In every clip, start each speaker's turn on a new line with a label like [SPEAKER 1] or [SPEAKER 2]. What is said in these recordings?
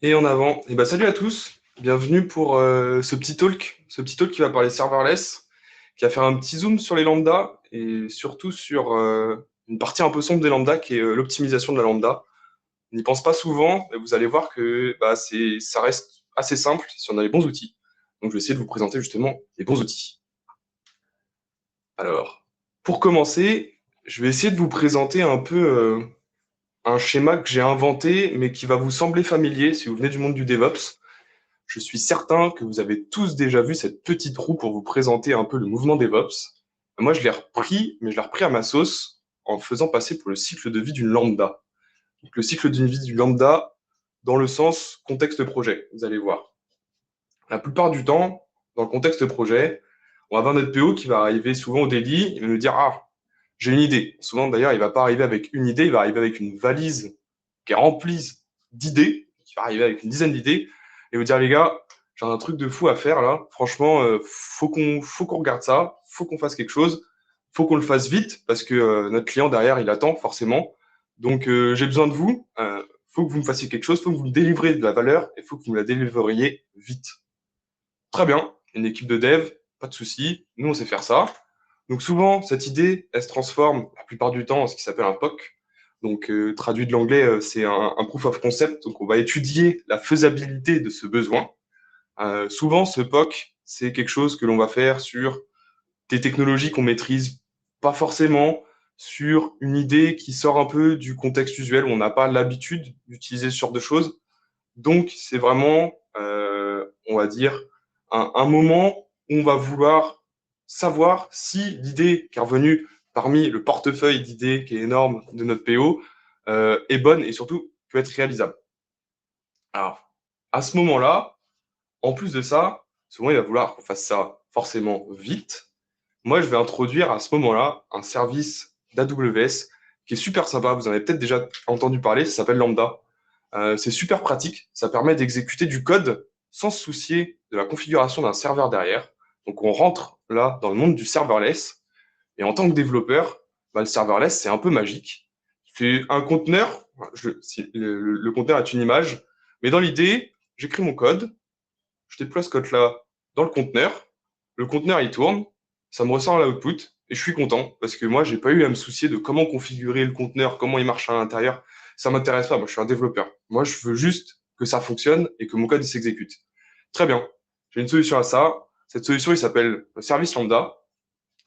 [SPEAKER 1] Et en avant. Et bah, salut à tous, bienvenue pour ce petit talk qui va parler serverless, qui va faire un petit zoom sur les lambdas et surtout sur une partie un peu sombre des lambdas qui est l'optimisation de la lambda. On n'y pense pas souvent, mais vous allez voir que bah, ça reste assez simple si on a les bons outils. Donc je vais essayer de vous présenter justement les bons outils. Alors, pour commencer, je vais essayer de vous présenter un peu un schéma que j'ai inventé, mais qui va vous sembler familier si vous venez du monde du DevOps. Je suis certain que vous avez tous déjà vu cette petite roue pour vous présenter un peu le mouvement DevOps. Moi, je l'ai repris, mais je l'ai repris à ma sauce en faisant passer pour le cycle de vie d'une lambda. Donc, le cycle de vie d'une lambda dans le sens contexte projet, vous allez voir. La plupart du temps, dans le contexte projet, on va avoir notre PO qui va arriver souvent au daily et nous dire, ah, j'ai une idée. Souvent, d'ailleurs, il va pas arriver avec une idée, il va arriver avec une valise qui est remplie d'idées, qui va arriver avec une dizaine d'idées, et vous dire, les gars, j'ai un truc de fou à faire là. Franchement, faut qu'on regarde ça, faut qu'on fasse quelque chose, faut qu'on le fasse vite, parce que notre client derrière, il attend forcément. Donc, j'ai besoin de vous. Faut que vous me fassiez quelque chose, faut que vous me délivrez de la valeur, et faut que vous me la délivreriez vite. Très bien, une équipe de dev, pas de souci, nous on sait faire ça. Donc souvent, cette idée, elle se transforme la plupart du temps en ce qui s'appelle un POC. Donc traduit de l'anglais, c'est un proof of concept. Donc on va étudier la faisabilité de ce besoin. Souvent, ce POC, c'est quelque chose que l'on va faire sur des technologies qu'on maîtrise pas forcément, sur une idée qui sort un peu du contexte usuel où on n'a pas l'habitude d'utiliser ce genre de choses. Donc, c'est vraiment, on va dire, un moment où on va vouloir savoir si l'idée qui est revenue parmi le portefeuille d'idées qui est énorme de notre PO est bonne et surtout peut être réalisable. Alors, à ce moment-là, en plus de ça, souvent il va vouloir qu'on fasse ça forcément vite. Moi, je vais introduire à ce moment-là un service d'AWS qui est super sympa. Vous en avez peut-être déjà entendu parler, ça s'appelle Lambda. C'est super pratique, ça permet d'exécuter du code sans se soucier de la configuration d'un serveur derrière. Donc on rentre là dans le monde du serverless, et en tant que développeur, bah, le serverless, c'est un peu magique. C'est un conteneur, le conteneur est une image, mais dans l'idée, j'écris mon code, je déploie ce code-là dans le conteneur il tourne, ça me ressort l'output, et je suis content, parce que moi, j'ai pas eu à me soucier de comment configurer le conteneur, comment il marche à l'intérieur. Ça m'intéresse pas, moi je suis un développeur. Moi, je veux juste que ça fonctionne et que mon code il s'exécute. Très bien, j'ai une solution à ça. Cette solution, il s'appelle le service lambda.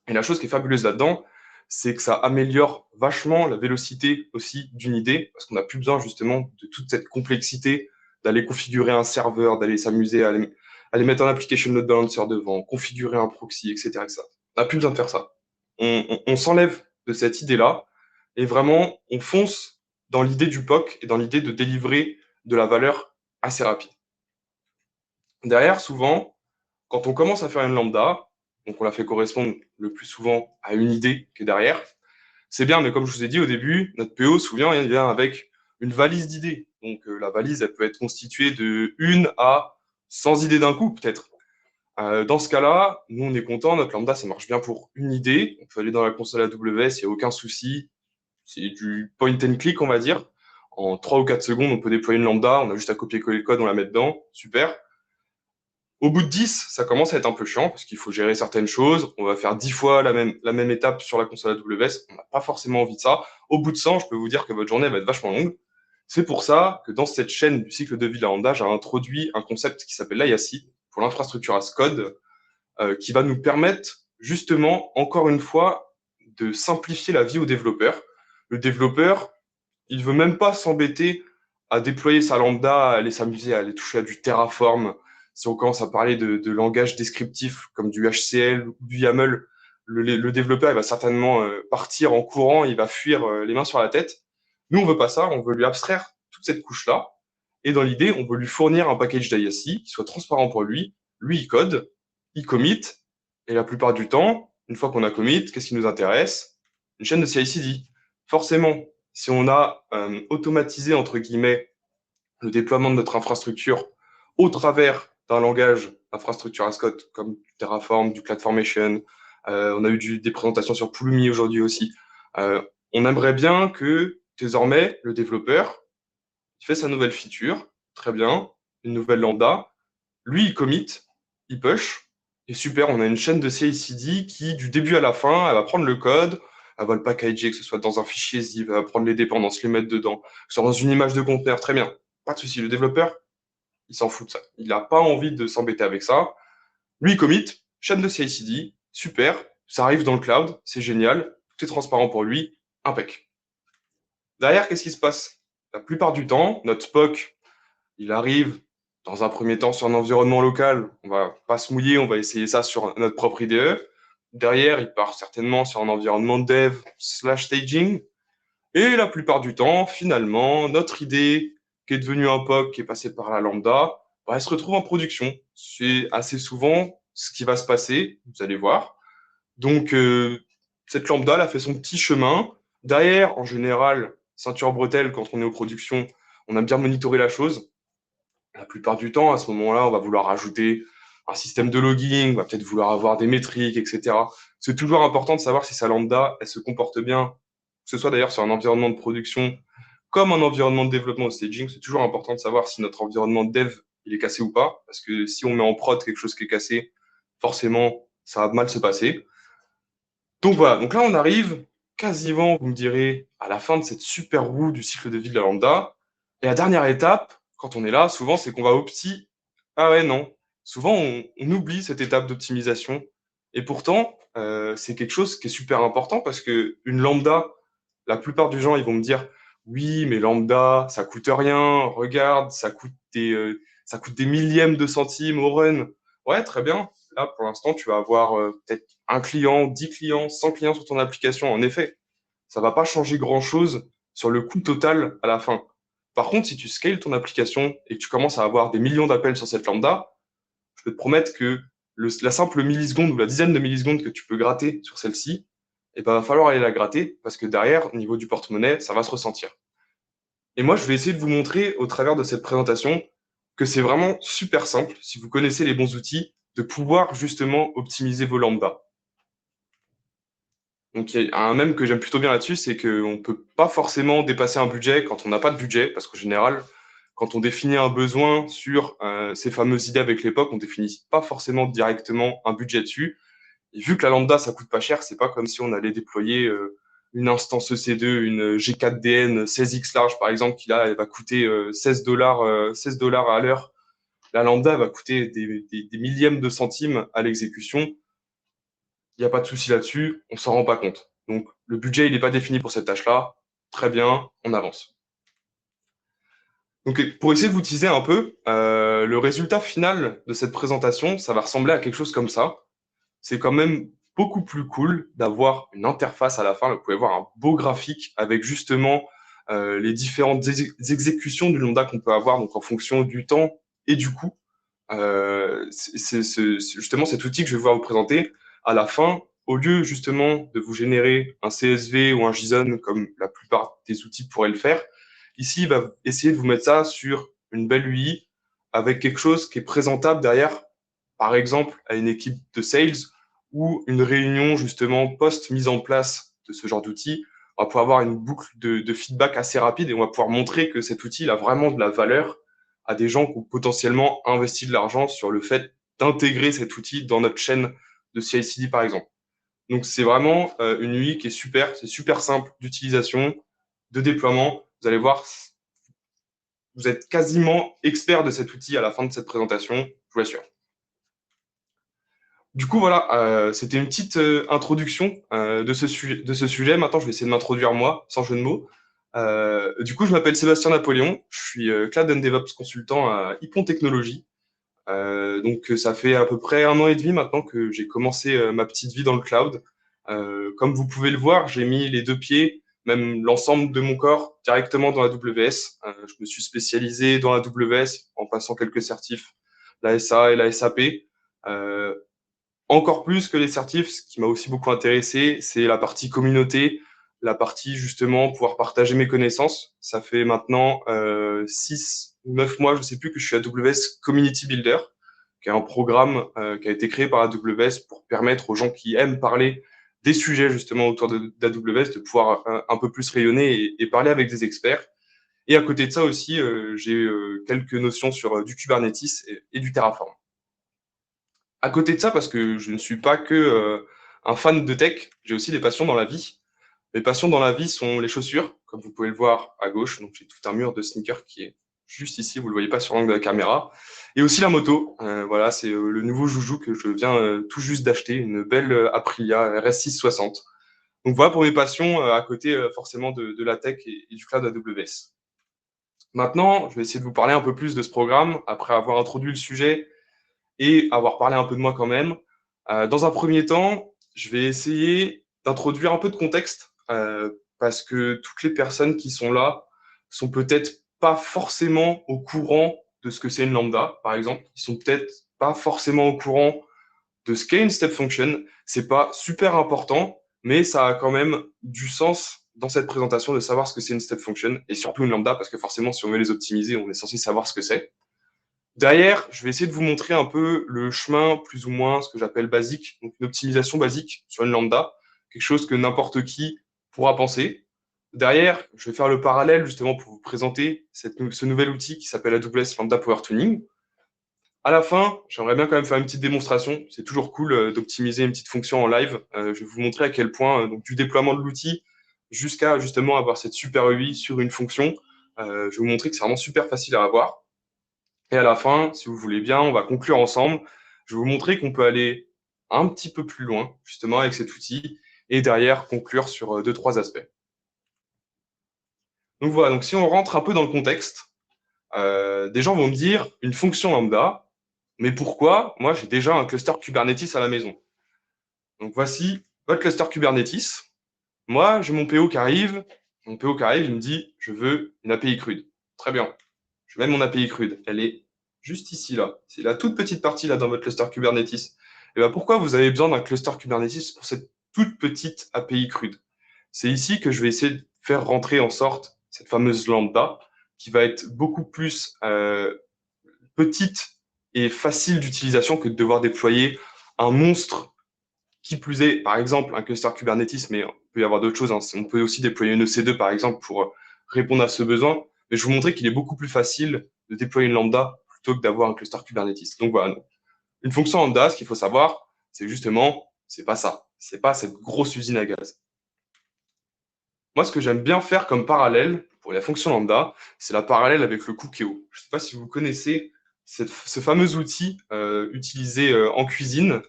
[SPEAKER 1] Et la chose qui est fabuleuse là-dedans, c'est que ça améliore vachement la vélocité aussi d'une idée, parce qu'on n'a plus besoin justement de toute cette complexité d'aller configurer un serveur, d'aller s'amuser à aller mettre un application load balancer devant, configurer un proxy, etc. etc. On n'a plus besoin de faire ça. On s'enlève de cette idée-là et vraiment on fonce dans l'idée du POC et dans l'idée de délivrer de la valeur assez rapide. Derrière, souvent, quand on commence à faire une lambda, donc on la fait correspondre le plus souvent à une idée qui est derrière, c'est bien, mais comme je vous ai dit au début, notre PO, souvent, il vient avec une valise d'idées. Donc la valise, elle peut être constituée de une à 100 idées d'un coup, peut-être. Dans ce cas-là, nous, on est content, notre lambda, ça marche bien pour une idée. On peut aller dans la console AWS, il n'y a aucun souci. C'est du point and click, on va dire. En 3 ou 4 secondes, on peut déployer une lambda, on a juste à copier-coller le code, on la met dedans, super. Au bout de 10, ça commence à être un peu chiant parce qu'il faut gérer certaines choses. On va faire 10 fois la même étape sur la console AWS. On n'a pas forcément envie de ça. Au bout de 100, je peux vous dire que votre journée va être vachement longue. C'est pour ça que dans cette chaîne du cycle de vie de la Lambda, j'ai introduit un concept qui s'appelle l'IAC pour l'infrastructure as code, qui va nous permettre justement, encore une fois, de simplifier la vie aux développeurs. Le développeur, il veut même pas s'embêter à déployer sa lambda, à aller s'amuser, à aller toucher à du Terraform. Si on commence à parler de langage descriptif comme du HCL ou du YAML, le développeur il va certainement partir en courant, il va fuir les mains sur la tête. Nous, on veut pas ça, on veut lui abstraire toute cette couche-là. Et dans l'idée, on veut lui fournir un package d'IAC qui soit transparent pour lui. Lui, il code, il commit, et la plupart du temps, une fois qu'on a commit, qu'est-ce qui nous intéresse? Une chaîne de CI/CD. Forcément, si on a automatisé, entre guillemets, le déploiement de notre infrastructure au travers d'un langage infrastructure as code comme du Terraform, du CloudFormation, on a eu des présentations sur Pulumi aujourd'hui aussi. On aimerait bien que désormais le développeur il fait sa nouvelle feature, très bien, une nouvelle lambda. Lui, il commit, il push, et super, on a une chaîne de CI/CD qui, du début à la fin, elle va prendre le code, elle va le packager, que ce soit dans un fichier zip, elle va prendre les dépendances, les mettre dedans, que ce soit dans une image de conteneur, très bien. Pas de souci, le développeur, il s'en fout de ça. Il n'a pas envie de s'embêter avec ça. Lui, il commit, chaîne de CI/CD, super, ça arrive dans le cloud, c'est génial, tout est transparent pour lui, impec. Derrière, qu'est-ce qui se passe? La plupart du temps, notre POC, il arrive dans un premier temps sur un environnement local. On va pas se mouiller, on va essayer ça sur notre propre IDE. Derrière, il part certainement sur un environnement dev slash staging. Et la plupart du temps, finalement, notre idée qui est devenue un POC, qui est passée par la lambda, bah, elle se retrouve en production. C'est assez souvent ce qui va se passer, vous allez voir. Donc, cette lambda, elle a fait son petit chemin. Derrière, en général, ceinture bretelle, quand on est aux productions, on a bien monitoré la chose. La plupart du temps, à ce moment-là, on va vouloir rajouter un système de logging, on va peut-être vouloir avoir des métriques, etc. C'est toujours important de savoir si sa lambda, elle se comporte bien, que ce soit d'ailleurs sur un environnement de production comme un environnement de développement au staging. C'est toujours important de savoir si notre environnement de dev, il est cassé ou pas, parce que si on met en prod quelque chose qui est cassé, forcément, ça va mal se passer. Donc voilà, donc là, on arrive quasiment, vous me direz, à la fin de cette super roue du cycle de vie de la lambda. Et la dernière étape, quand on est là, souvent, c'est qu'on va Ah ouais, non. Souvent, on oublie cette étape d'optimisation. Et pourtant, c'est quelque chose qui est super important parce que une lambda, la plupart du gens, ils vont me dire, oui, mais lambda, ça coûte rien. Regarde, ça coûte des millièmes de centimes au run. Ouais, très bien. Là, pour l'instant, tu vas avoir peut-être un client, 10 clients, 100 clients sur ton application. En effet, ça va pas changer grand-chose sur le coût total à la fin. Par contre, si tu scales ton application et que tu commences à avoir des millions d'appels sur cette lambda, je peux te promettre que la simple milliseconde ou la dizaine de millisecondes que tu peux gratter sur celle-ci, il va falloir aller la gratter parce que derrière, au niveau du porte-monnaie, ça va se ressentir. Et moi, je vais essayer de vous montrer au travers de cette présentation que c'est vraiment super simple, si vous connaissez les bons outils, de pouvoir justement optimiser vos lambda. Donc, il y a un mème que j'aime plutôt bien là-dessus, c'est qu'on ne peut pas forcément dépasser un budget quand on n'a pas de budget, parce qu'en général, quand on définit un besoin sur ces fameuses idées avec l'époque, on ne définit pas forcément directement un budget dessus. Et vu que la lambda, ça coûte pas cher, c'est pas comme si on allait déployer une instance EC2, une G4DN 16X large, par exemple, qui là, elle va coûter 16 dollars à l'heure. La lambda va coûter des millièmes de centimes à l'exécution. Il n'y a pas de souci là-dessus, on s'en rend pas compte. Donc, le budget, il n'est pas défini pour cette tâche-là. Très bien, on avance. Donc, pour essayer de vous teaser un peu, le résultat final de cette présentation, ça va ressembler à quelque chose comme ça. C'est quand même beaucoup plus cool d'avoir une interface à la fin. Vous pouvez voir un beau graphique avec justement les différentes exécutions du lambda qu'on peut avoir, donc en fonction du temps et du coût. C'est justement cet outil que je vais pouvoir vous présenter à la fin. Au lieu justement de vous générer un CSV ou un JSON comme la plupart des outils pourraient le faire, ici, il va essayer de vous mettre ça sur une belle UI avec quelque chose qui est présentable derrière, par exemple, à une équipe de sales ou une réunion justement post-mise en place de ce genre d'outil. On va pouvoir avoir une boucle de feedback assez rapide et on va pouvoir montrer que cet outil il a vraiment de la valeur à des gens qui ont potentiellement investi de l'argent sur le fait d'intégrer cet outil dans notre chaîne de CI/CD par exemple. Donc c'est vraiment une UI qui est super, c'est super simple d'utilisation, de déploiement. Vous allez voir, vous êtes quasiment expert de cet outil à la fin de cette présentation, je vous l'assure. Du coup, voilà, c'était une petite introduction de ce sujet. Maintenant, je vais essayer de m'introduire moi, sans jeu de mots. Du coup, je m'appelle Sébastien Napoléon. Je suis Cloud and DevOps consultant à Ipon Technologies. Donc, ça fait à peu près 1 an et demi maintenant que j'ai commencé ma petite vie dans le cloud. Comme vous pouvez le voir, j'ai mis les deux pieds, même l'ensemble de mon corps, directement dans la AWS. Je me suis spécialisé dans la AWS en passant quelques certifs, la SA et la SAP. Euh, Encore plus que les certifs, ce qui m'a aussi beaucoup intéressé, c'est la partie communauté, la partie justement pouvoir partager mes connaissances. Ça fait maintenant 6 ou 9 mois, je ne sais plus, que je suis AWS Community Builder, qui est un programme qui a été créé par AWS pour permettre aux gens qui aiment parler des sujets justement autour d'AWS de pouvoir un peu plus rayonner et parler avec des experts. Et à côté de ça aussi, j'ai quelques notions sur du Kubernetes et du Terraform. À côté de ça, parce que je ne suis pas que un fan de tech, j'ai aussi des passions dans la vie. Mes passions dans la vie sont les chaussures, comme vous pouvez le voir à gauche. Donc j'ai tout un mur de sneakers qui est juste ici, vous ne le voyez pas sur l'angle de la caméra. Et aussi la moto. Voilà, c'est le nouveau joujou que je viens tout juste d'acheter, une belle Aprilia RS660. Donc voilà pour mes passions à côté forcément de la tech et du cloud AWS. Maintenant, je vais essayer de vous parler un peu plus de ce programme après avoir introduit le sujet et avoir parlé un peu de moi quand même. Dans un premier temps, je vais essayer d'introduire un peu de contexte parce que toutes les personnes qui sont là sont peut-être pas forcément au courant de ce que c'est une lambda, par exemple. Ils sont peut-être pas forcément au courant de ce qu'est une step function. C'est pas super important, mais ça a quand même du sens dans cette présentation de savoir ce que c'est une step function et surtout une lambda parce que forcément, si on veut les optimiser, on est censé savoir ce que c'est. Derrière, je vais essayer de vous montrer un peu le chemin plus ou moins ce que j'appelle basique, donc une optimisation basique sur une lambda, quelque chose que n'importe qui pourra penser. Derrière, je vais faire le parallèle justement pour vous présenter ce nouvel outil qui s'appelle AWS Lambda Power Tuning. À la fin, j'aimerais bien quand même faire une petite démonstration. C'est toujours cool d'optimiser une petite fonction en live. Je vais vous montrer à quel point, donc du déploiement de l'outil jusqu'à justement avoir cette super UI sur une fonction. Je vais vous montrer que c'est vraiment super facile à avoir. Et à la fin, si vous voulez bien, on va conclure ensemble. Je vais vous montrer qu'on peut aller un petit peu plus loin, justement, avec cet outil, et derrière, conclure sur deux, trois aspects. Donc voilà, donc si on rentre un peu dans le contexte, des gens vont me dire une fonction lambda, mais pourquoi? Moi, j'ai déjà un cluster Kubernetes à la maison. Donc voici votre cluster Kubernetes. Moi, j'ai mon PO qui arrive. Mon PO qui arrive, il me dit, je veux une API crude. Très bien. Je mets mon API crude. Elle est juste ici, là. C'est la toute petite partie, là, dans votre cluster Kubernetes. Et bien, pourquoi vous avez besoin d'un cluster Kubernetes pour cette toute petite API crude? C'est ici que je vais essayer de faire rentrer en sorte cette fameuse lambda qui va être beaucoup plus petite et facile d'utilisation que de devoir déployer un monstre. Qui plus est, par exemple, un cluster Kubernetes, mais il peut y avoir d'autres choses. Hein. On peut aussi déployer une EC2, par exemple, pour répondre à ce besoin. Mais je vais vous montrer qu'il est beaucoup plus facile de déployer une lambda plutôt que d'avoir un cluster Kubernetes. Donc voilà, une fonction lambda, ce qu'il faut savoir, c'est justement, c'est pas ça. C'est pas cette grosse usine à gaz. Moi, ce que j'aime bien faire comme parallèle pour la fonction lambda, c'est la parallèle avec le Cookéo. Je ne sais pas si vous connaissez ce fameux outil utilisé en cuisine.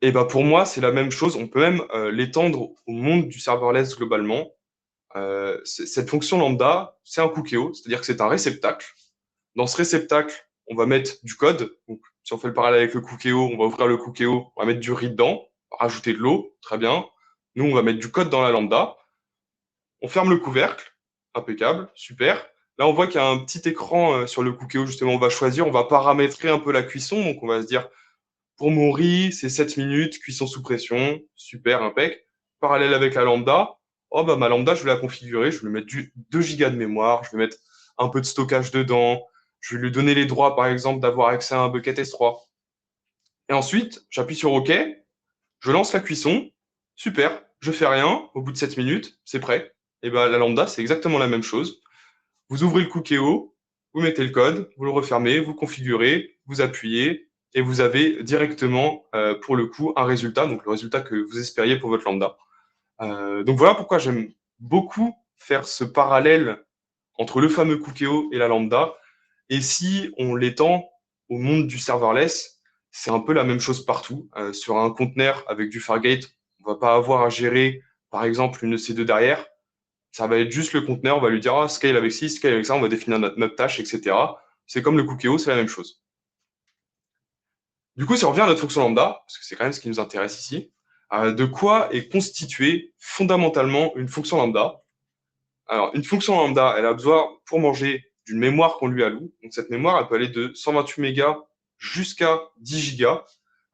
[SPEAKER 1] Et ben pour moi, c'est la même chose. On peut même l'étendre au monde du serverless globalement. Cette fonction lambda, c'est un cookéo, c'est-à-dire que c'est un réceptacle. Dans ce réceptacle, on va mettre du code. Donc, si on fait le parallèle avec le cookéo, on va ouvrir le cookéo, on va mettre du riz dedans, rajouter de l'eau, très bien. Nous, on va mettre du code dans la lambda. On ferme le couvercle, impeccable, super. Là, on voit qu'il y a un petit écran sur le cookéo, justement, on va choisir, on va paramétrer un peu la cuisson. Donc, on va se dire, pour mon riz, c'est 7 minutes, cuisson sous pression, super, impec. Parallèle avec la lambda, oh bah ma lambda, je vais la configurer, je vais lui mettre 2 gigas de mémoire, je vais mettre un peu de stockage dedans, je vais lui donner les droits, par exemple, d'avoir accès à un bucket S3. Et ensuite, j'appuie sur OK, je lance la cuisson, super, je fais rien, au bout de 7 minutes, c'est prêt. Et ben la lambda, c'est exactement la même chose. Vous ouvrez le cookéo, vous mettez le code, vous le refermez, vous configurez, vous appuyez, et vous avez directement, pour le coup, un résultat, donc le résultat que vous espériez pour votre lambda. Donc voilà pourquoi j'aime beaucoup faire ce parallèle entre le fameux cookéo et la lambda. Et si on l'étend au monde du serverless, c'est un peu la même chose partout. Sur un conteneur avec du Fargate, on ne va pas avoir à gérer, par exemple, une EC2 derrière. Ça va être juste le conteneur, on va lui dire ah, scale avec ci, scale avec ça, on va définir notre tâche, etc. C'est comme le cookéo, c'est la même chose. Du coup, si on revient à notre fonction lambda, parce que c'est quand même ce qui nous intéresse ici, de quoi est constituée fondamentalement une fonction lambda? Alors, une fonction lambda, elle a besoin, pour manger, d'une mémoire qu'on lui alloue. Donc, cette mémoire, elle peut aller de 128 mégas jusqu'à 10 gigas.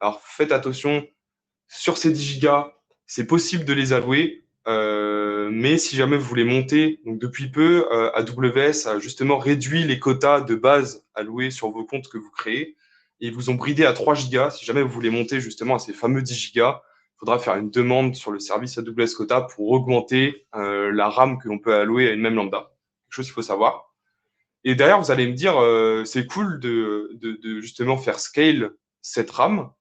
[SPEAKER 1] Alors, faites attention, sur ces 10 gigas, c'est possible de les allouer, mais si jamais vous voulez monter, donc depuis peu, AWS a justement réduit les quotas de base alloués sur vos comptes que vous créez, et ils vous ont bridé à 3 gigas. Si jamais vous voulez monter justement à ces fameux 10 gigas, il faudra faire une demande sur le service AWS Quota pour augmenter la RAM que l'on peut allouer à une même lambda. quelque chose qu'il faut savoir. Et derrière, vous allez me dire, c'est cool de justement faire scale cette RAM,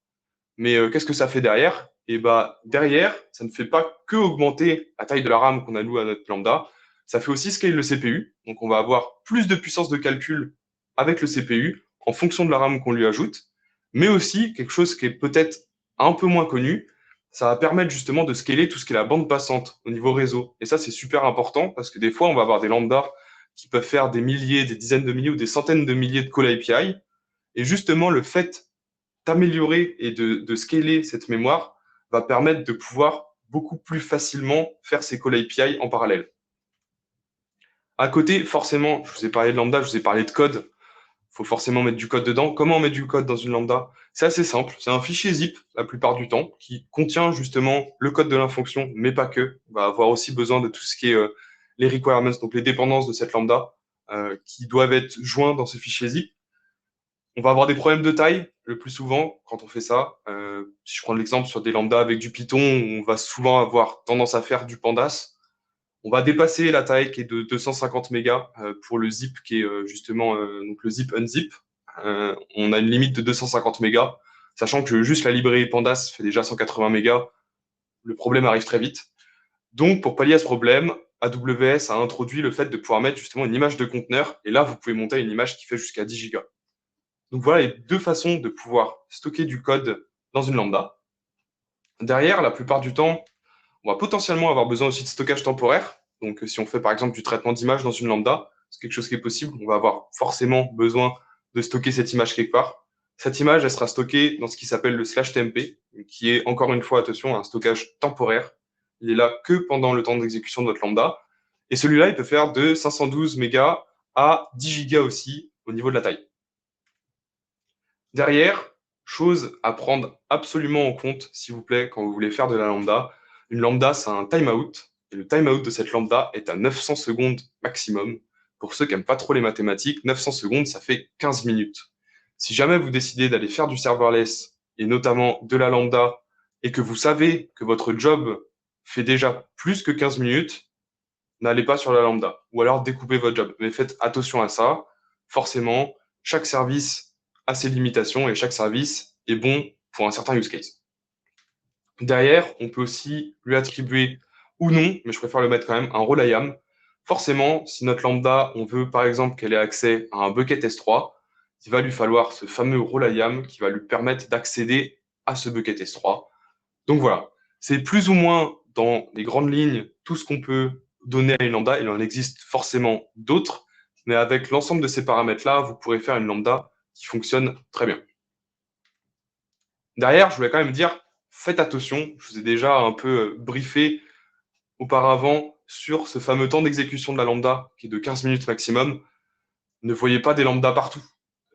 [SPEAKER 1] mais qu'est-ce que ça fait derrière? Et bah derrière, ça ne fait pas que augmenter la taille de la RAM qu'on alloue à notre lambda, ça fait aussi scale le CPU. Donc on va avoir plus de puissance de calcul avec le CPU en fonction de la RAM qu'on lui ajoute, mais aussi quelque chose qui est peut-être un peu moins connu, ça va permettre justement de scaler tout ce qui est la bande passante au niveau réseau. Et ça, c'est super important parce que des fois, on va avoir des lambdas qui peuvent faire des milliers, des dizaines de milliers ou des centaines de milliers de calls API. Et justement, le fait d'améliorer et de scaler cette mémoire va permettre de pouvoir beaucoup plus facilement faire ces calls API en parallèle. À côté, forcément, je vous ai parlé de lambda, je vous ai parlé de code. Il faut forcément mettre du code dedans. Comment on met du code dans une lambda? C'est assez simple. C'est un fichier zip la plupart du temps qui contient justement le code de la fonction, mais pas que. On va avoir aussi besoin de tout ce qui est les requirements, donc les dépendances de cette lambda qui doivent être joints dans ce fichier zip. On va avoir des problèmes de taille le plus souvent quand on fait ça. Si je prends l'exemple sur des lambdas avec du Python, on va souvent avoir tendance à faire du pandas. On va dépasser la taille qui est de 250 mégas pour le zip qui est justement donc le zip unzip. On a une limite de 250 mégas, sachant que juste la librairie pandas fait déjà 180 mégas. Le problème arrive très vite. Donc, pour pallier à ce problème, AWS a introduit le fait de pouvoir mettre justement une image de conteneur. Et là, vous pouvez monter une image qui fait jusqu'à 10 gigas. Donc voilà les deux façons de pouvoir stocker du code dans une lambda. Derrière, la plupart du temps, on va potentiellement avoir besoin aussi de stockage temporaire. Donc si on fait par exemple du traitement d'image dans une lambda, c'est quelque chose qui est possible. On va avoir forcément besoin de stocker cette image quelque part. Cette image, elle sera stockée dans ce qui s'appelle le slash TMP, qui est encore une fois, attention, un stockage temporaire. Il est là que pendant le temps d'exécution de votre lambda. Et celui-là, il peut faire de 512 mégas à 10 gigas aussi au niveau de la taille. Derrière, chose à prendre absolument en compte, s'il vous plaît, quand vous voulez faire de la lambda. Une lambda, c'est un timeout. Et le timeout de cette lambda est à 900 secondes maximum. Pour ceux qui n'aiment pas trop les mathématiques, 900 secondes, ça fait 15 minutes. Si jamais vous décidez d'aller faire du serverless, et notamment de la lambda, et que vous savez que votre job fait déjà plus que 15 minutes, n'allez pas sur la lambda. Ou alors découpez votre job. Mais faites attention à ça. Forcément, chaque service a ses limitations et chaque service est bon pour un certain use case. Derrière, on peut aussi lui attribuer ou non, mais je préfère le mettre quand même, un rôle IAM. Forcément, si notre lambda, on veut par exemple qu'elle ait accès à un bucket S3, il va lui falloir ce fameux rôle IAM qui va lui permettre d'accéder à ce bucket S3. Donc voilà, c'est plus ou moins dans les grandes lignes tout ce qu'on peut donner à une lambda. Il en existe forcément d'autres, mais avec l'ensemble de ces paramètres-là, vous pourrez faire une lambda qui fonctionne très bien. Derrière, je voulais quand même dire, faites attention, je vous ai déjà un peu briefé auparavant sur ce fameux temps d'exécution de la lambda qui est de 15 minutes maximum. Ne voyez pas des lambdas partout.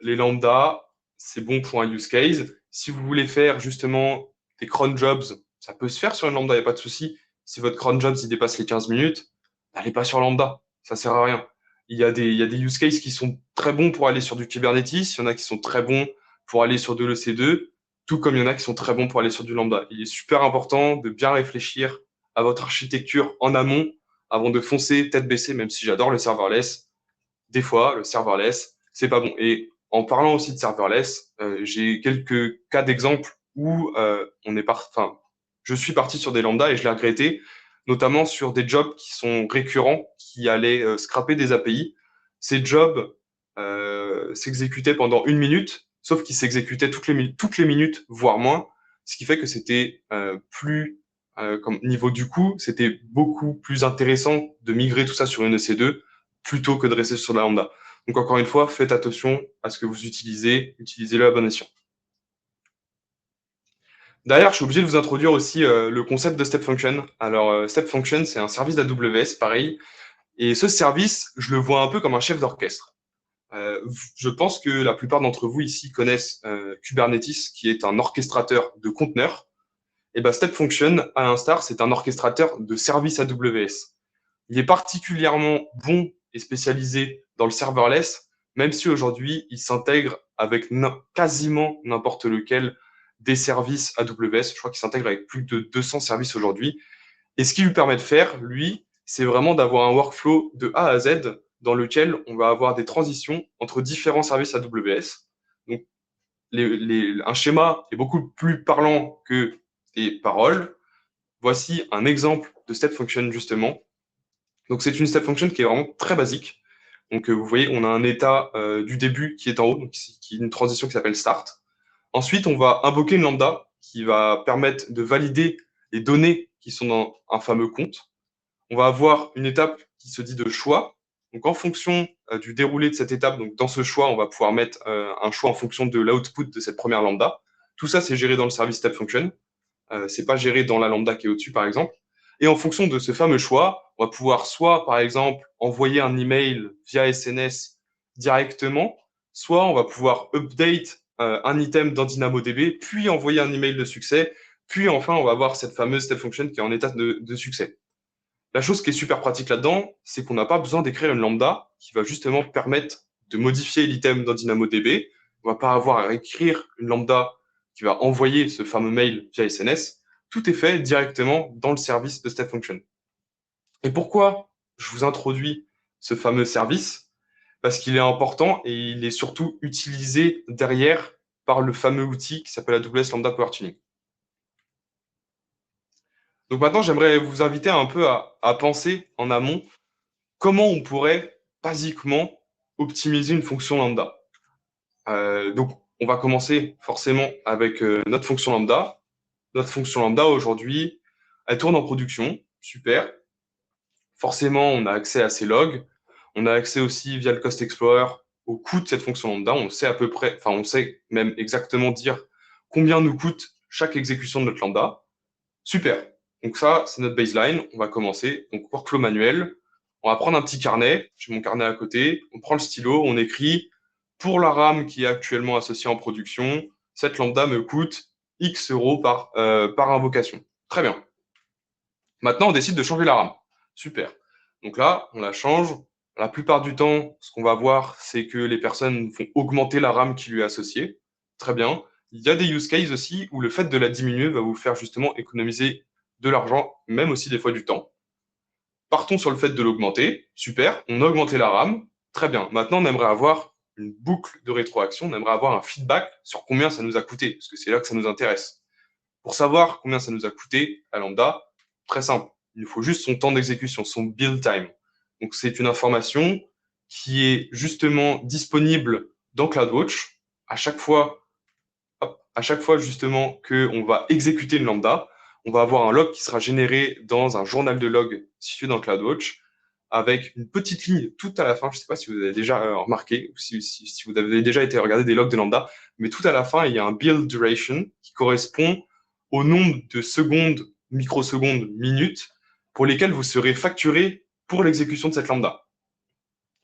[SPEAKER 1] Les lambdas, c'est bon pour un use case. Si vous voulez faire justement des cron jobs, ça peut se faire sur une lambda, il n'y a pas de souci. Si votre cron jobs il dépasse les 15 minutes, n'allez pas sur lambda, ça sert à rien. Il y a des use cases qui sont très bons pour aller sur du Kubernetes, il y en a qui sont très bons pour aller sur de l'EC2, tout comme il y en a qui sont très bons pour aller sur du lambda. Il est super important de bien réfléchir à votre architecture en amont avant de foncer tête baissée, même si j'adore le serverless. Des fois, le serverless, c'est pas bon. Et en parlant aussi de serverless, j'ai quelques cas d'exemple où je suis parti sur des lambdas et je l'ai regretté, notamment sur des jobs qui sont récurrents, qui allaient scraper des API. Ces jobs s'exécutaient pendant 1 minute, sauf qu'ils s'exécutaient toutes les minutes, voire moins, ce qui fait que c'était plus, comme niveau du coût, c'était beaucoup plus intéressant de migrer tout ça sur une EC2 plutôt que de rester sur la lambda. Donc encore une fois, faites attention à ce que vous utilisez, utilisez-le à bon escient. Derrière, je suis obligé de vous introduire aussi le concept de Step Function. Alors, Step Function, c'est un service d'AWS, pareil. Et ce service, je le vois un peu comme un chef d'orchestre. Je pense que la plupart d'entre vous ici connaissent Kubernetes, qui est un orchestrateur de conteneurs. Et ben, Step Function, à l'instar, c'est un orchestrateur de services AWS. Il est particulièrement bon et spécialisé dans le serverless, même si aujourd'hui, il s'intègre avec quasiment n'importe lequel des services AWS. Je crois qu'il s'intègre avec plus de 200 services aujourd'hui. Et ce qui lui permet de faire, lui, c'est vraiment d'avoir un workflow de A à Z, dans lequel on va avoir des transitions entre différents services AWS. Donc, un schéma est beaucoup plus parlant que des paroles. Voici un exemple de step function, justement. Donc, c'est une step function qui est vraiment très basique. Donc, vous voyez, on a un état du début qui est en haut, donc, qui est une transition qui s'appelle start. Ensuite, on va invoquer une lambda qui va permettre de valider les données qui sont dans un fameux compte. On va avoir une étape qui se dit de choix. Donc, en fonction du déroulé de cette étape, donc dans ce choix, on va pouvoir mettre un choix en fonction de l'output de cette première lambda. Tout ça, c'est géré dans le service step function. C'est pas géré dans la lambda qui est au-dessus, par exemple. Et en fonction de ce fameux choix, on va pouvoir soit, par exemple, envoyer un email via SNS directement, soit on va pouvoir update un item dans DynamoDB, puis envoyer un email de succès, puis enfin, on va avoir cette fameuse step function qui est en état de succès. La chose qui est super pratique là-dedans, c'est qu'on n'a pas besoin d'écrire une lambda qui va justement permettre de modifier l'item dans DynamoDB. On ne va pas avoir à écrire une lambda qui va envoyer ce fameux mail via SNS. Tout est fait directement dans le service de Step Function. Et pourquoi je vous introduis ce fameux service? Parce qu'il est important et il est surtout utilisé derrière par le fameux outil qui s'appelle AWS Lambda Power Tuning. Donc maintenant, j'aimerais vous inviter un peu à penser en amont comment on pourrait basiquement optimiser une fonction lambda. Donc, on va commencer forcément avec notre fonction lambda. Notre fonction lambda, aujourd'hui, elle tourne en production. Super. Forcément, on a accès à ses logs. On a accès aussi via le Cost Explorer au coût de cette fonction lambda. On sait à peu près, enfin, on sait même exactement dire combien nous coûte chaque exécution de notre lambda. Super. Donc ça, c'est notre baseline. On va commencer. Donc, workflow manuel. On va prendre un petit carnet. J'ai mon carnet à côté. On prend le stylo. On écrit pour la RAM qui est actuellement associée en production. Cette lambda me coûte X euros par invocation. Très bien. Maintenant, on décide de changer la RAM. Super. Donc là, on la change. La plupart du temps, ce qu'on va voir, c'est que les personnes vont augmenter la RAM qui lui est associée. Très bien. Il y a des use cases aussi où le fait de la diminuer va vous faire justement économiser de l'argent, même aussi des fois du temps. Partons sur le fait de l'augmenter. Super. On a augmenté la RAM. Très bien. Maintenant, on aimerait avoir une boucle de rétroaction. On aimerait avoir un feedback sur combien ça nous a coûté, parce que c'est là que ça nous intéresse. Pour savoir combien ça nous a coûté à lambda, très simple. Il nous faut juste son temps d'exécution, son build time. Donc, c'est une information qui est justement disponible dans CloudWatch. À chaque fois justement qu'on va exécuter une lambda, on va avoir un log qui sera généré dans un journal de log situé dans CloudWatch avec une petite ligne tout à la fin. Je ne sais pas si vous avez déjà remarqué ou si vous avez déjà été regarder des logs de lambda, mais tout à la fin, il y a un build duration qui correspond au nombre de secondes, microsecondes, minutes pour lesquelles vous serez facturé pour l'exécution de cette lambda.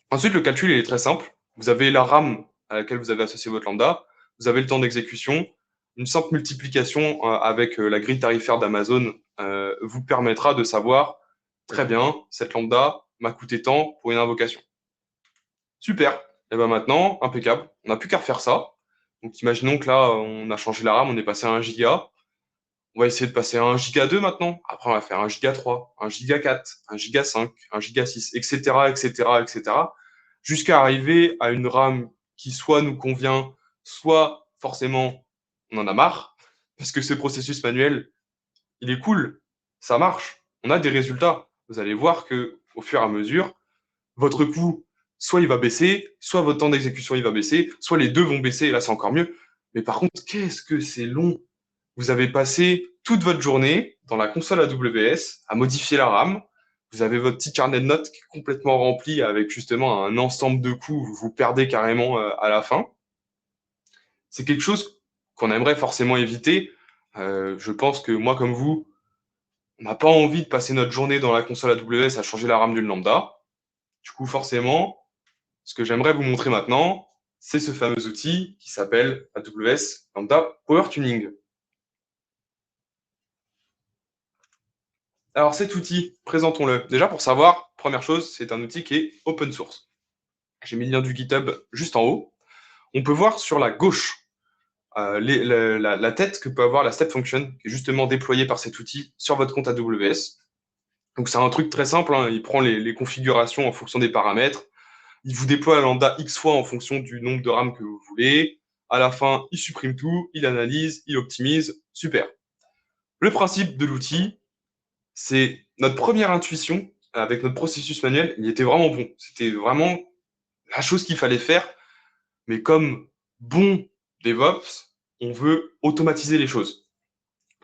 [SPEAKER 1] Ensuite, le calcul est très simple. Vous avez la RAM à laquelle vous avez associé votre lambda, vous avez le temps d'exécution. Une simple multiplication avec la grille tarifaire d'Amazon vous permettra de savoir, très bien, cette lambda m'a coûté tant pour une invocation. Super. Et bien maintenant, impeccable. On n'a plus qu'à refaire ça. Donc imaginons que là, on a changé la RAM, on est passé à 1 giga. On va essayer de passer à 1 giga 2 maintenant. Après, on va faire 1 giga 3, 1 giga 4, 1 giga 5, 1 giga 6, etc., etc., etc., jusqu'à arriver à une RAM qui soit nous convient, soit forcément on en a marre, parce que ce processus manuel, il est cool, ça marche, on a des résultats. Vous allez voir que au fur et à mesure, votre coût, soit il va baisser, soit votre temps d'exécution il va baisser, soit les deux vont baisser, et là c'est encore mieux. Mais par contre, qu'est-ce que c'est long. Vous avez passé toute votre journée dans la console AWS à modifier la RAM. Vous avez votre petit carnet de notes qui est complètement rempli avec justement un ensemble de coûts. Vous vous perdez carrément à la fin. C'est quelque chose qu'on aimerait forcément éviter. Je pense que moi, comme vous, on n'a pas envie de passer notre journée dans la console AWS à changer la RAM d'une lambda. Du coup, forcément, ce que j'aimerais vous montrer maintenant, c'est ce fameux outil qui s'appelle AWS Lambda Power Tuning. Alors cet outil, présentons-le. Déjà pour savoir, première chose, c'est un outil qui est open source. J'ai mis le lien du GitHub juste en haut. On peut voir sur la gauche la tête que peut avoir la step function, qui est justement déployée par cet outil sur votre compte AWS. Donc c'est un truc très simple, hein. Il prend les configurations en fonction des paramètres. Il vous déploie la lambda X fois en fonction du nombre de RAM que vous voulez. À la fin, il supprime tout, il analyse, il optimise. Super. Le principe de l'outil, c'est notre première intuition avec notre processus manuel, il était vraiment bon. C'était vraiment la chose qu'il fallait faire. Mais comme bon DevOps, on veut automatiser les choses.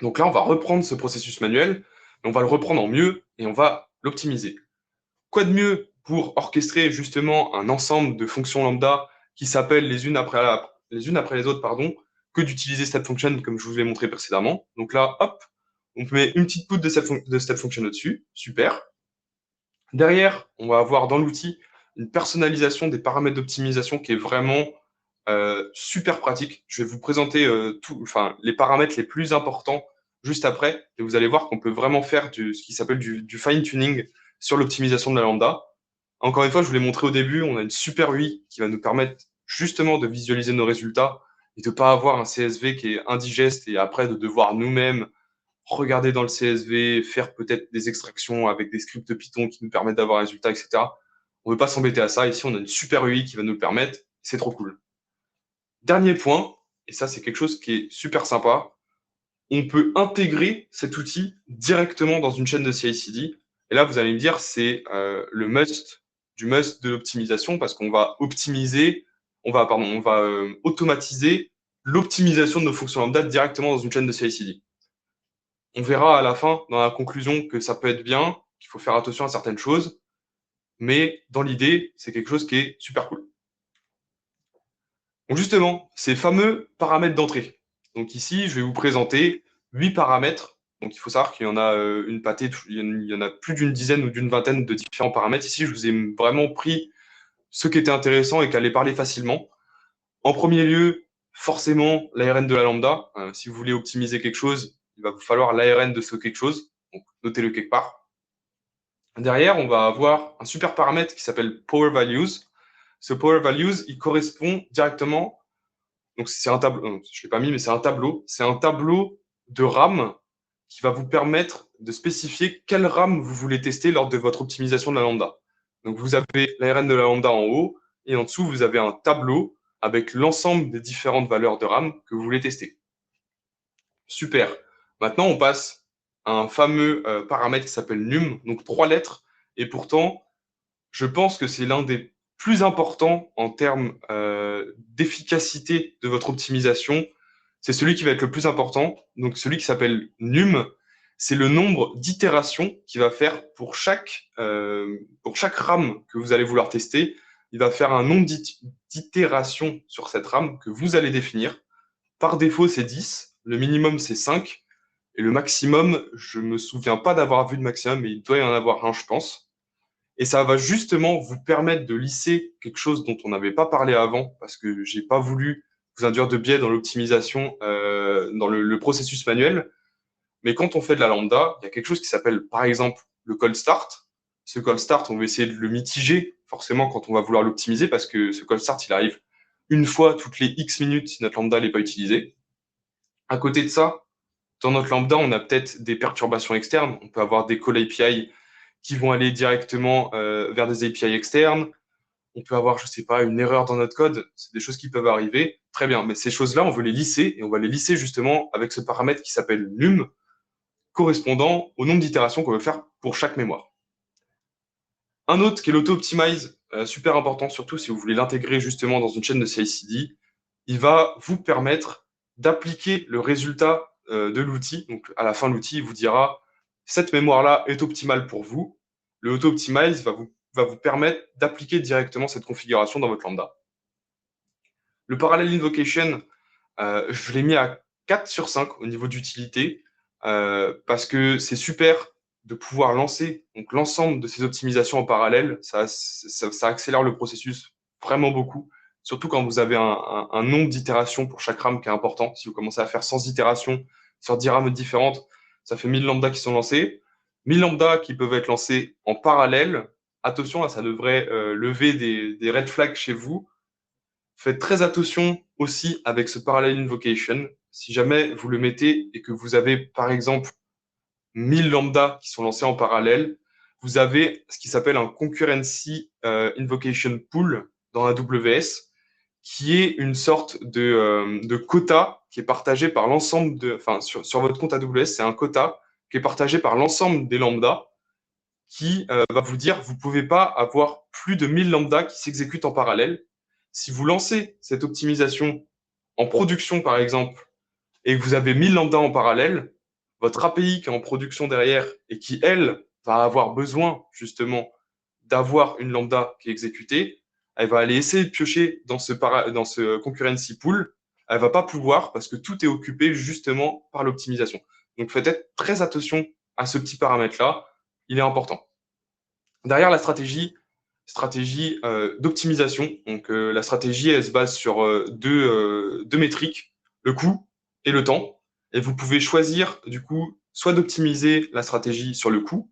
[SPEAKER 1] Donc là, on va reprendre ce processus manuel, on va le reprendre en mieux et on va l'optimiser. Quoi de mieux pour orchestrer justement un ensemble de fonctions lambda qui s'appellent les unes après les autres, pardon, que d'utiliser step function comme je vous l'ai montré précédemment. Donc là, hop, on met une petite poutre de step function au-dessus, super. Derrière, on va avoir dans l'outil une personnalisation des paramètres d'optimisation qui est vraiment super pratique. Je vais vous présenter les paramètres les plus importants juste après, et vous allez voir qu'on peut vraiment faire ce qui s'appelle du fine-tuning sur l'optimisation de la lambda. Encore une fois, je vous l'ai montré au début, on a une super UI qui va nous permettre justement de visualiser nos résultats et de ne pas avoir un CSV qui est indigeste et après de devoir nous-mêmes regarder dans le CSV, faire peut-être des extractions avec des scripts Python qui nous permettent d'avoir un résultat, etc. On ne veut pas s'embêter à ça. Ici, on a une super UI qui va nous le permettre. C'est trop cool. Dernier point, et ça, c'est quelque chose qui est super sympa. On peut intégrer cet outil directement dans une chaîne de CI/CD. Et là, vous allez me dire, c'est le must du must de l'optimisation parce qu'on va automatiser l'optimisation de nos fonctions lambda directement dans une chaîne de CI/CD. On verra à la fin, dans la conclusion, que ça peut être bien, qu'il faut faire attention à certaines choses, mais dans l'idée, c'est quelque chose qui est super cool. Donc justement, ces fameux paramètres d'entrée. Donc ici, je vais vous présenter 8 paramètres. Donc il faut savoir qu'il y en a une pâtée, il y en a plus d'une dizaine ou d'une vingtaine de différents paramètres. Ici, je vous ai vraiment pris ce qui était intéressant et qui allait parler facilement. En premier lieu, forcément, l'ARN de la lambda. Si vous voulez optimiser quelque chose, il va vous falloir l'ARN de ce quelque chose. Donc notez-le quelque part. Derrière, on va avoir un super paramètre qui s'appelle Power Values. Ce Power Values, il correspond directement. Donc, c'est un tableau, je ne l'ai pas mis, mais c'est un tableau. C'est un tableau de RAM qui va vous permettre de spécifier quelle RAM vous voulez tester lors de votre optimisation de la lambda. Donc, vous avez l'ARN de la lambda en haut et en dessous, vous avez un tableau avec l'ensemble des différentes valeurs de RAM que vous voulez tester. Super. Maintenant, on passe à un fameux paramètre qui s'appelle num, donc 3 lettres. Et pourtant, je pense que c'est l'un des plus importants en termes d'efficacité de votre optimisation. C'est celui qui va être le plus important. Donc, celui qui s'appelle num, c'est le nombre d'itérations qu'il va faire pour chaque RAM que vous allez vouloir tester. Il va faire un nombre d'itérations sur cette RAM que vous allez définir. Par défaut, c'est 10. Le minimum, c'est 5. Et le maximum, je ne me souviens pas d'avoir vu de maximum, mais il doit y en avoir un, je pense. Et ça va justement vous permettre de lisser quelque chose dont on n'avait pas parlé avant, parce que j'ai pas voulu vous induire de biais dans l'optimisation, dans le processus manuel. Mais quand on fait de la lambda, il y a quelque chose qui s'appelle, par exemple, le call start. Ce call start, on va essayer de le mitiger, forcément, quand on va vouloir l'optimiser, parce que ce call start, il arrive une fois toutes les X minutes si notre lambda n'est pas utilisé. À côté de ça, dans notre lambda, on a peut-être des perturbations externes. On peut avoir des call API qui vont aller directement vers des API externes. On peut avoir, je ne sais pas, une erreur dans notre code. C'est des choses qui peuvent arriver. Très bien. Mais ces choses-là, on veut les lisser et on va les lisser justement avec ce paramètre qui s'appelle num, correspondant au nombre d'itérations qu'on veut faire pour chaque mémoire. Un autre qui est l'auto-optimize, super important, surtout si vous voulez l'intégrer justement dans une chaîne de CI/CD. Il va vous permettre d'appliquer le résultat de l'outil. Donc, à la fin de l'outil, il vous dira cette mémoire-là est optimale pour vous. Le auto-optimize va vous permettre d'appliquer directement cette configuration dans votre lambda. Le parallel invocation, je l'ai mis à 4 sur 5 au niveau d'utilité parce que c'est super de pouvoir lancer donc l'ensemble de ces optimisations en parallèle. Ça accélère le processus vraiment beaucoup, surtout quand vous avez un nombre d'itérations pour chaque RAM qui est important. Si vous commencez à faire 100 itérations sur 10 rames différentes, ça fait 1000 lambdas qui sont lancés. 1000 lambdas qui peuvent être lancés en parallèle. Attention, ça devrait lever des red flags chez vous. Faites très attention aussi avec ce parallel invocation. Si jamais vous le mettez et que vous avez, par exemple, 1000 lambdas qui sont lancés en parallèle, vous avez ce qui s'appelle un concurrency invocation pool dans AWS, qui est une sorte de quota qui est partagé par l'ensemble enfin, sur votre compte AWS, c'est un quota qui est partagé par l'ensemble des lambdas qui va vous dire vous ne pouvez pas avoir plus de 1000 lambdas qui s'exécutent en parallèle. Si vous lancez cette optimisation en production, par exemple, et que vous avez 1000 lambdas en parallèle, votre API qui est en production derrière et qui, elle, va avoir besoin justement d'avoir une lambda qui est exécutée, elle va aller essayer de piocher dans ce concurrency pool. Elle va pas pouvoir parce que tout est occupé justement par l'optimisation. Donc faites très attention à ce petit paramètre-là, il est important. Derrière la stratégie d'optimisation, donc la stratégie, elle se base sur deux métriques, le coût et le temps. Et vous pouvez choisir du coup soit d'optimiser la stratégie sur le coût,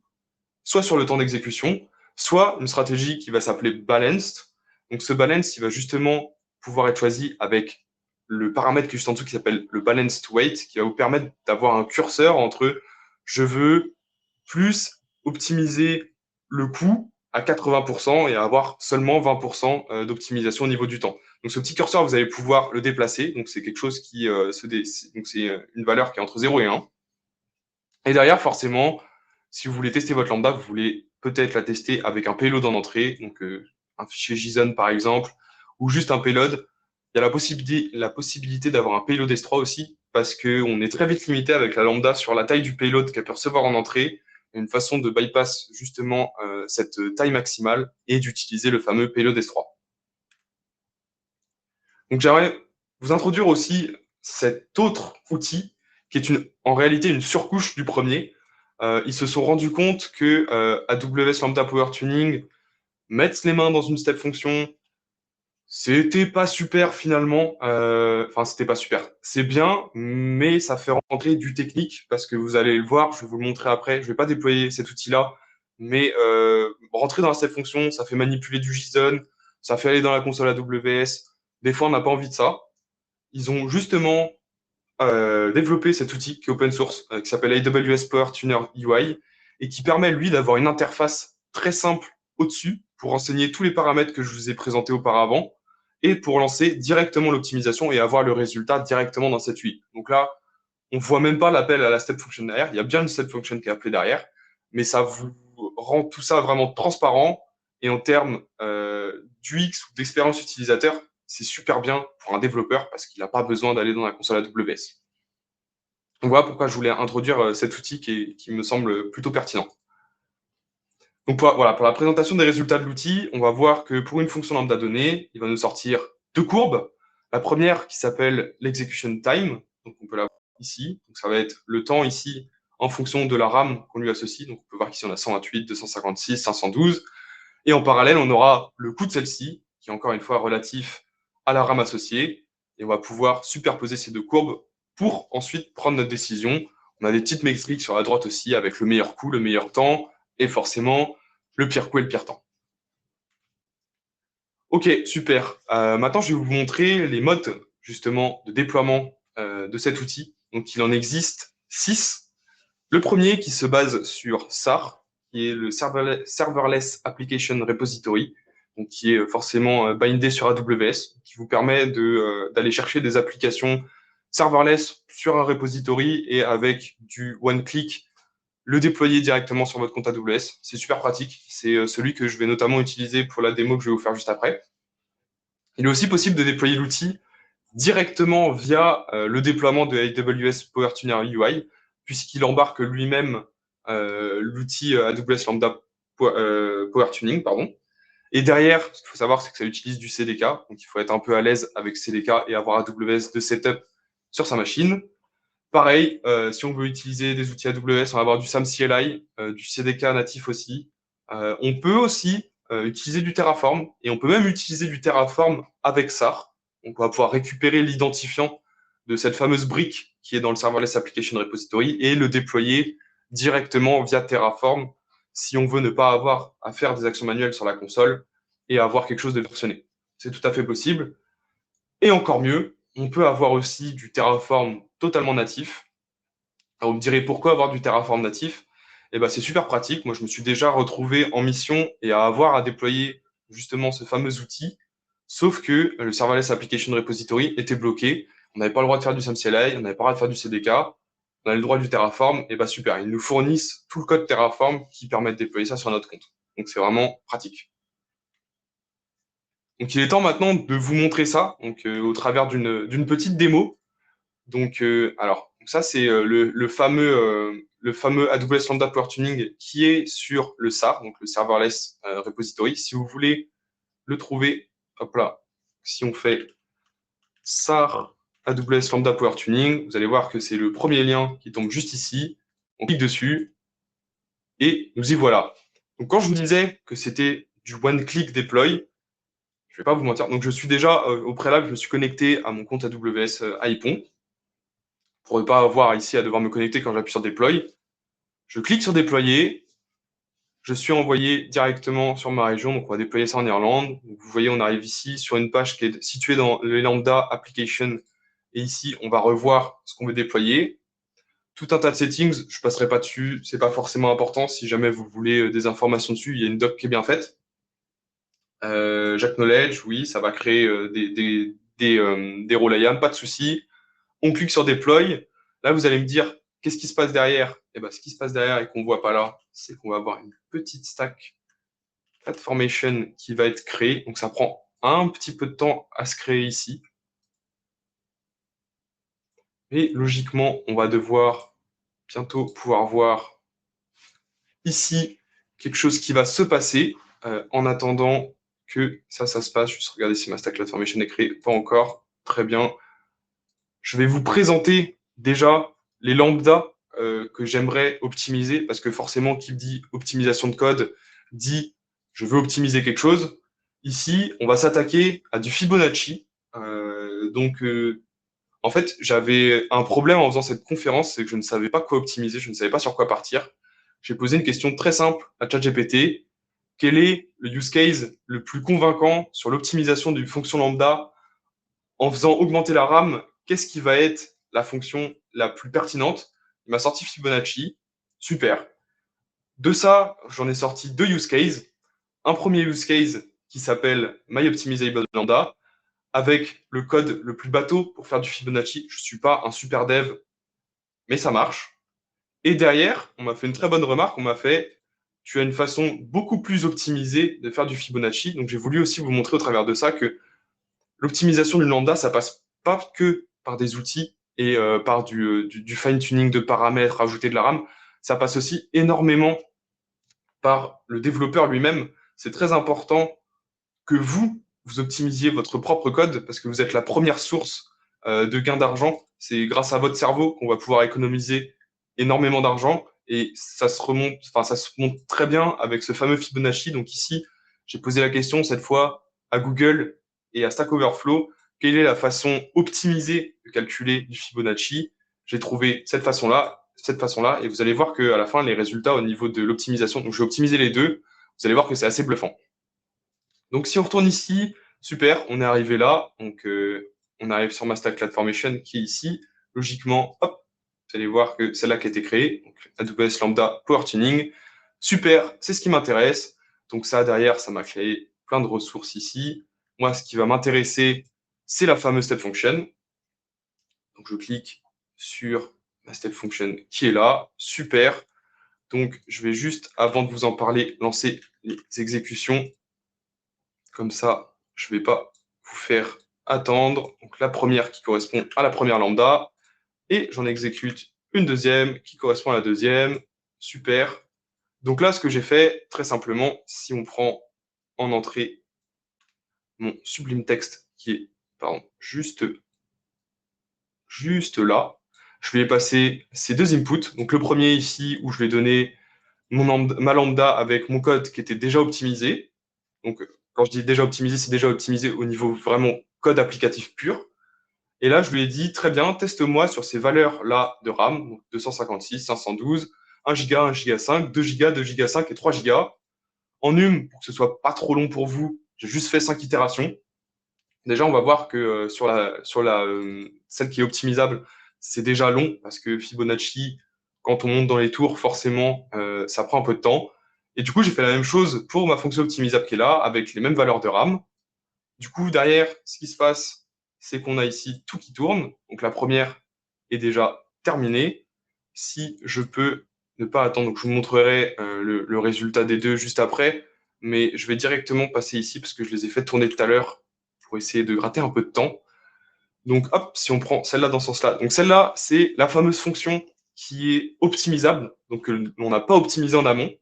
[SPEAKER 1] soit sur le temps d'exécution, soit une stratégie qui va s'appeler balanced. Donc ce balanced, il va justement pouvoir être choisi avec le paramètre qui est juste en dessous qui s'appelle le balanced weight, qui va vous permettre d'avoir un curseur entre je veux plus optimiser le coût à 80% et avoir seulement 20% d'optimisation au niveau du temps. Donc ce petit curseur, vous allez pouvoir le déplacer. Donc c'est quelque chose qui donc c'est une valeur qui est entre 0 et 1. Et derrière, forcément, si vous voulez tester votre lambda, vous voulez peut-être la tester avec un payload en entrée, donc un fichier JSON par exemple, ou juste un payload. Il y a la possibilité d'avoir un payload S3 aussi, parce qu'on est très vite limité avec la lambda sur la taille du payload qu'elle peut recevoir en entrée. Une façon de bypass justement cette taille maximale et d'utiliser le fameux payload S3. Donc j'aimerais vous introduire aussi cet autre outil qui est en réalité une surcouche du premier. Ils se sont rendus compte que AWS Lambda Power Tuning, mettre les mains dans une step function, c'était pas super finalement. Enfin, c'était pas super. C'est bien, mais ça fait rentrer du technique parce que vous allez le voir, je vais vous le montrer après. Je vais pas déployer cet outil-là, mais rentrer dans la step function, ça fait manipuler du JSON, ça fait aller dans la console AWS. Des fois, on n'a pas envie de ça. Ils ont justement développé cet outil qui est open source, qui s'appelle AWS Power Tuner UI, et qui permet, lui, d'avoir une interface très simple au-dessus pour renseigner tous les paramètres que je vous ai présentés auparavant, et pour lancer directement l'optimisation et avoir le résultat directement dans cette UI. Donc là, on ne voit même pas l'appel à la step function derrière. Il y a bien une step function qui est appelée derrière, mais ça vous rend tout ça vraiment transparent. Et en termes d'UX ou d'expérience utilisateur, c'est super bien pour un développeur parce qu'il n'a pas besoin d'aller dans la console AWS. Donc voilà pourquoi je voulais introduire cet outil qui me semble plutôt pertinent. Donc voilà, pour la présentation des résultats de l'outil, on va voir que pour une fonction lambda donnée, il va nous sortir deux courbes. La première qui s'appelle l'execution time, donc on peut la voir ici. Donc ça va être le temps ici en fonction de la RAM qu'on lui associe. Donc on peut voir qu'ici on a 128, 256, 512. Et en parallèle, on aura le coût de celle-ci, qui est encore une fois relatif à la RAM associée. Et on va pouvoir superposer ces deux courbes pour ensuite prendre notre décision. On a des petites métriques sur la droite aussi avec le meilleur coût, le meilleur temps et forcément le pire coût et le pire temps. Ok, super. Maintenant, je vais vous montrer les modes justement de déploiement de cet outil. Donc, il en existe 6. Le premier qui se base sur SAR, qui est le Serverless Application Repository, donc qui est forcément bindé sur AWS, qui vous permet d'aller chercher des applications serverless sur un repository et avec du one-click, le déployer directement sur votre compte AWS. C'est super pratique. C'est celui que je vais notamment utiliser pour la démo que je vais vous faire juste après. Il est aussi possible de déployer l'outil directement via le déploiement de AWS Power Tuner UI, puisqu'il embarque lui-même l'outil AWS Lambda Power Tuning, pardon. Et derrière, ce qu'il faut savoir, c'est que ça utilise du CDK, donc il faut être un peu à l'aise avec CDK et avoir AWS de setup sur sa machine. Pareil, si on veut utiliser des outils AWS, on va avoir du SAM CLI, du CDK natif aussi. On peut aussi utiliser du Terraform et on peut même utiliser du Terraform avec SAR. Donc, on va pouvoir récupérer l'identifiant de cette fameuse brique qui est dans le Serverless Application Repository et le déployer directement via Terraform si on veut ne pas avoir à faire des actions manuelles sur la console et avoir quelque chose de versionné. C'est tout à fait possible. Et encore mieux, on peut avoir aussi du Terraform totalement natif. Alors, vous me direz pourquoi avoir du Terraform natif? et ben, c'est super pratique. Moi, je me suis déjà retrouvé en mission et à avoir à déployer justement ce fameux outil, sauf que le Serverless Application Repository était bloqué. On n'avait pas le droit de faire du SAMCLI, on n'avait pas le droit de faire du CDK, on avait le droit du Terraform, et bah super, ils nous fournissent tout le code Terraform qui permet de déployer ça sur notre compte. Donc c'est vraiment pratique. Donc il est temps maintenant de vous montrer ça, donc au travers d'une petite démo. Donc donc ça c'est le fameux AWS Lambda Power Tuning qui est sur le SAR, donc le Serverless Repository. Si vous voulez le trouver, hop là, si on fait SAR AWS Lambda Power Tuning, vous allez voir que c'est le premier lien qui tombe juste ici. On clique dessus et nous y voilà. Donc quand je vous disais que c'était du one-click deploy, je vais pas vous mentir. Donc je suis déjà au préalable, je me suis connecté à mon compte AWS Ipon pour ne pas avoir ici à devoir me connecter quand j'appuie sur deploy. Je clique sur déployer. Je suis envoyé directement sur ma région, donc on va déployer ça en Irlande. Donc, vous voyez, on arrive ici sur une page qui est située dans le Lambda Application. Et ici, on va revoir ce qu'on veut déployer. Tout un tas de settings, je ne passerai pas dessus, c'est pas forcément important. Si jamais vous voulez des informations dessus, il y a une doc qui est bien faite. J'acknowledge, oui, ça va créer des rôles IAM, pas de souci. On clique sur Deploy. Là, vous allez me dire, qu'est-ce qui se passe derrière? Eh ben, ce qui se passe derrière et qu'on ne voit pas là, c'est qu'on va avoir une petite stack CloudFormation qui va être créée. Donc, ça prend un petit peu de temps à se créer ici. Et logiquement, on va devoir bientôt pouvoir voir ici quelque chose qui va se passer en attendant que ça se passe. Juste regarder si ma stack CloudFormation est créée. Pas encore. Très bien. Je vais vous présenter déjà les lambdas que j'aimerais optimiser, parce que forcément, qui dit optimisation de code dit je veux optimiser quelque chose. Ici, on va s'attaquer à du Fibonacci. En fait, j'avais un problème en faisant cette conférence, c'est que je ne savais pas quoi optimiser, je ne savais pas sur quoi partir. J'ai posé une question très simple à ChatGPT. Quel est le use case le plus convaincant sur l'optimisation d'une fonction lambda en faisant augmenter la RAM? Qu'est-ce qui va être la fonction la plus pertinente? Il m'a sorti Fibonacci. Super. De ça, j'en ai sorti deux use cases. Un premier use case qui s'appelle MyOptimizable Lambda, avec le code le plus bateau pour faire du Fibonacci. Je ne suis pas un super dev, mais ça marche. Et derrière, on m'a fait une très bonne remarque. On m'a fait, tu as une façon beaucoup plus optimisée de faire du Fibonacci. Donc j'ai voulu aussi vous montrer au travers de ça que l'optimisation du lambda, ça passe pas que par des outils et par du fine-tuning de paramètres, ajouter de la RAM. Ça passe aussi énormément par le développeur lui-même. C'est très important que vous optimisiez votre propre code parce que vous êtes la première source de gain d'argent. C'est grâce à votre cerveau qu'on va pouvoir économiser énormément d'argent et ça se remonte, enfin, ça se montre très bien avec ce fameux Fibonacci. Donc ici, j'ai posé la question cette fois à Google et à Stack Overflow, quelle est la façon optimisée de calculer du Fibonacci? J'ai trouvé cette façon-là, et vous allez voir qu'à la fin, les résultats au niveau de l'optimisation, donc je vais optimiser les deux, vous allez voir que c'est assez bluffant. Donc, si on retourne ici, super, on est arrivé là. Donc, on arrive sur ma stack CloudFormation qui est ici. Logiquement, hop, vous allez voir que c'est là qui a été créée. Donc, AWS Lambda Power Tuning. Super, c'est ce qui m'intéresse. Donc, ça, derrière, ça m'a créé plein de ressources ici. Moi, ce qui va m'intéresser, c'est la fameuse step function. Donc, je clique sur ma step function qui est là. Super. Donc, je vais juste, avant de vous en parler, lancer les exécutions. Comme ça, je ne vais pas vous faire attendre. Donc la première qui correspond à la première lambda. Et j'en exécute une deuxième qui correspond à la deuxième. Super. Donc là, ce que j'ai fait, très simplement, si on prend en entrée mon sublime texte qui est juste là, je vais passer ces deux inputs. Donc le premier ici, où je vais donner ma lambda avec mon code qui était déjà optimisé. Donc, quand je dis déjà optimisé, c'est déjà optimisé au niveau vraiment code applicatif pur. Et là, je lui ai dit, très bien, teste-moi sur ces valeurs-là de RAM, donc 256, 512, 1 Go, 1 Go 5, 2 Go, 2 Go 5 et 3 Go. En une, pour que ce soit pas trop long pour vous, j'ai juste fait 5 itérations. Déjà, on va voir que celle qui est optimisable, c'est déjà long parce que Fibonacci, quand on monte dans les tours, forcément, ça prend un peu de temps. Et du coup, j'ai fait la même chose pour ma fonction optimisable qui est là, avec les mêmes valeurs de RAM. Du coup, derrière, ce qui se passe, c'est qu'on a ici tout qui tourne. Donc la première est déjà terminée. Si je peux ne pas attendre, donc je vous montrerai le résultat des deux juste après, mais je vais directement passer ici parce que je les ai fait tourner tout à l'heure pour essayer de gratter un peu de temps. Donc hop, si on prend celle-là dans ce sens-là. Donc celle-là, c'est la fameuse fonction qui est optimisable, donc on n'a pas optimisé en amont.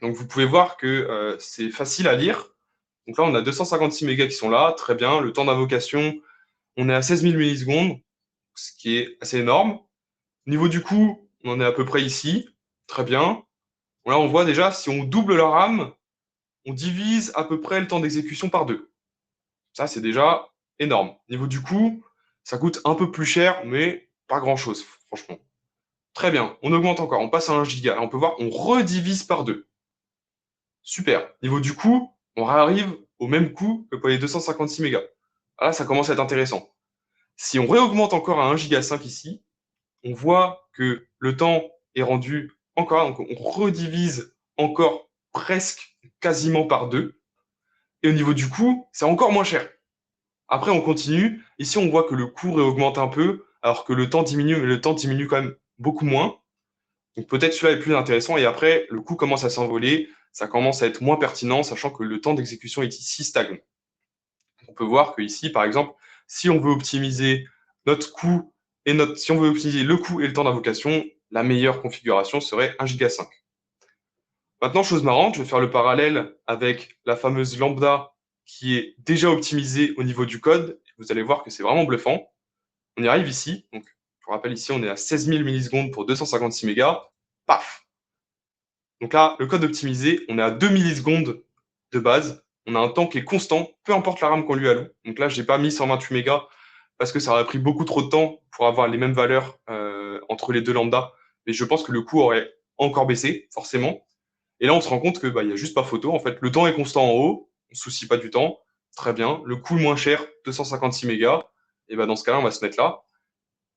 [SPEAKER 1] Donc vous pouvez voir que c'est facile à lire. Donc là, on a 256 mégas qui sont là, très bien. Le temps d'invocation, on est à 16 000 millisecondes, ce qui est assez énorme. Au niveau du coût, on en est à peu près ici, très bien. Là, on voit déjà, si on double la RAM, on divise à peu près le temps d'exécution par deux. Ça, c'est déjà énorme. Au niveau du coût, ça coûte un peu plus cher, mais pas grand-chose, franchement. Très bien, on augmente encore, on passe à 1 giga. Là, on peut voir, on redivise par deux. Super. Niveau du coût, on arrive au même coût que pour les 256 mégas. Là, ça commence à être intéressant. Si on réaugmente encore à 1 giga 5 ici, on voit que le temps est rendu encore, donc on redivise encore presque quasiment par deux. Et au niveau du coût, c'est encore moins cher. Après, on continue. Ici, on voit que le coût réaugmente un peu, alors que le temps diminue, mais le temps diminue quand même beaucoup moins. Donc peut-être celui-là est plus intéressant. Et après, le coût commence à s'envoler, ça commence à être moins pertinent, sachant que le temps d'exécution est ici stagne. On peut voir que ici, par exemple, si on veut optimiser notre coût et si on veut optimiser le coût et le temps d'invocation, la meilleure configuration serait 1 giga 5. Maintenant, chose marrante, je vais faire le parallèle avec la fameuse lambda qui est déjà optimisée au niveau du code. Vous allez voir que c'est vraiment bluffant. On y arrive ici. Donc, je vous rappelle, ici, on est à 16 000 millisecondes pour 256 mégas. Paf! Donc là, le code optimisé, on est à 2 millisecondes de base. On a un temps qui est constant, peu importe la RAM qu'on lui alloue. Donc là, je n'ai pas mis 128 mégas parce que ça aurait pris beaucoup trop de temps pour avoir les mêmes valeurs entre les deux lambda. Mais je pense que le coût aurait encore baissé, forcément. Et là, on se rend compte que il y a juste pas photo. En fait, le temps est constant en haut, on ne se soucie pas du temps. Très bien. Le coût moins cher, 256 mégas. Et dans ce cas-là, on va se mettre là.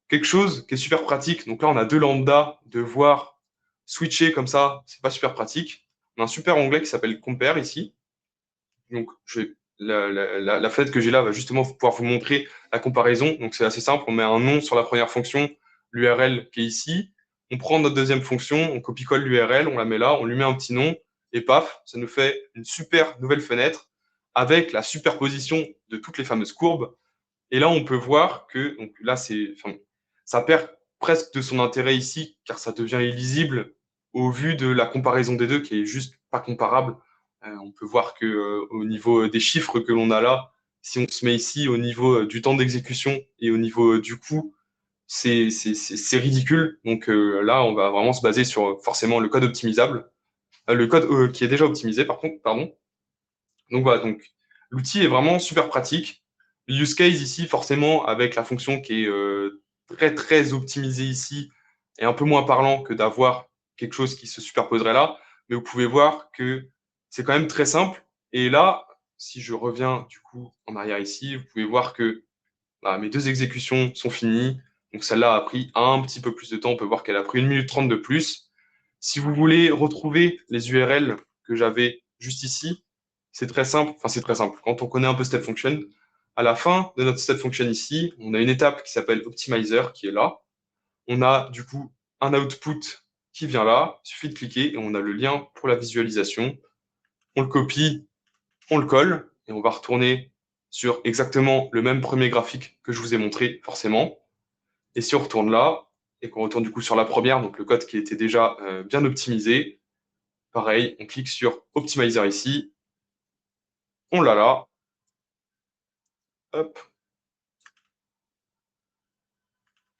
[SPEAKER 1] Quelque chose qui est super pratique. Donc là, on a deux lambda, de voir switcher comme ça, c'est pas super pratique. On a un super onglet qui s'appelle Compare ici. Donc, la fenêtre que j'ai là va justement pouvoir vous montrer la comparaison. Donc, c'est assez simple. On met un nom sur la première fonction, l'URL qui est ici. On prend notre deuxième fonction, on copie-colle l'URL, on la met là, on lui met un petit nom, et paf, ça nous fait une super nouvelle fenêtre avec la superposition de toutes les fameuses courbes. Et là, on peut voir que, donc là, ça perd presque de son intérêt ici, car ça devient illisible au vu de la comparaison des deux, qui est juste pas comparable. On peut voir que au niveau des chiffres que l'on a là, si on se met ici au niveau du temps d'exécution et au niveau du coût, c'est ridicule. Donc là, on va vraiment se baser sur forcément le code optimisable, le code qui est déjà optimisé, par contre, pardon. Donc voilà, donc l'outil est vraiment super pratique. Le use case ici, forcément, avec la fonction qui est très très optimisée ici, est un peu moins parlant que d'avoir quelque chose qui se superposerait là. Mais vous pouvez voir que c'est quand même très simple. Et là, si je reviens du coup en arrière ici, vous pouvez voir que mes deux exécutions sont finies. Donc celle-là a pris un petit peu plus de temps. On peut voir qu'elle a pris 1 minute 30 de plus. Si vous voulez retrouver les URL que j'avais juste ici, c'est très simple. Enfin, c'est très simple. Quand on connaît un peu Step Function, à la fin de notre Step Function ici, on a une étape qui s'appelle Optimizer qui est là. On a du coup un output qui vient là. Il suffit de cliquer et on a le lien pour la visualisation. On le copie, on le colle et on va retourner sur exactement le même premier graphique que je vous ai montré, forcément. Et si on retourne là, et qu'on retourne du coup sur la première, donc le code qui était déjà bien optimisé, pareil, on clique sur Optimizer ici, on l'a là, hop,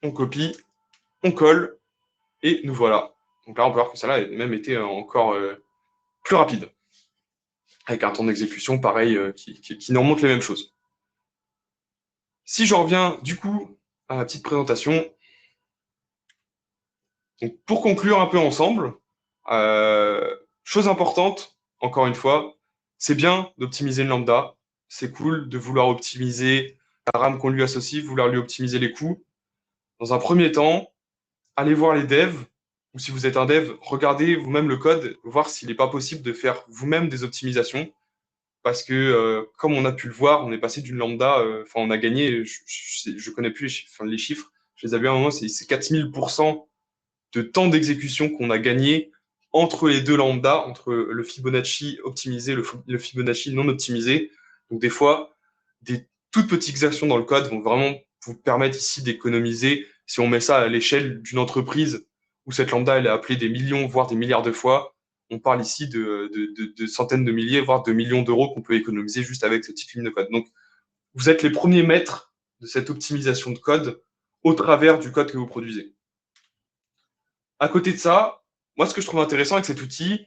[SPEAKER 1] on copie, on colle, et nous voilà. Donc là, on peut voir que ça là a même été encore plus rapide, avec un temps d'exécution pareil qui nous remonte les mêmes choses. Si je reviens du coup à la petite présentation, donc pour conclure un peu ensemble, chose importante, encore une fois, c'est bien d'optimiser une lambda, c'est cool de vouloir optimiser la RAM qu'on lui associe, vouloir lui optimiser les coûts. Dans un premier temps, allez voir les devs, ou si vous êtes un dev, regardez vous-même le code, voir s'il n'est pas possible de faire vous-même des optimisations. Parce que, comme on a pu le voir, on est passé d'une lambda, enfin, on a gagné, je connais plus les chiffres, je les avais à un moment, c'est 4000% de temps d'exécution qu'on a gagné entre les deux lambdas, entre le Fibonacci optimisé, le Fibonacci non optimisé. Donc, des fois, des toutes petites actions dans le code vont vraiment vous permettre ici d'économiser. Si on met ça à l'échelle d'une entreprise où cette lambda elle est appelée des millions, voire des milliards de fois, on parle ici de centaines de milliers, voire de millions d'euros qu'on peut économiser juste avec cette petite ligne de code. Donc, vous êtes les premiers maîtres de cette optimisation de code au travers du code que vous produisez. À côté de ça, moi, ce que je trouve intéressant avec cet outil,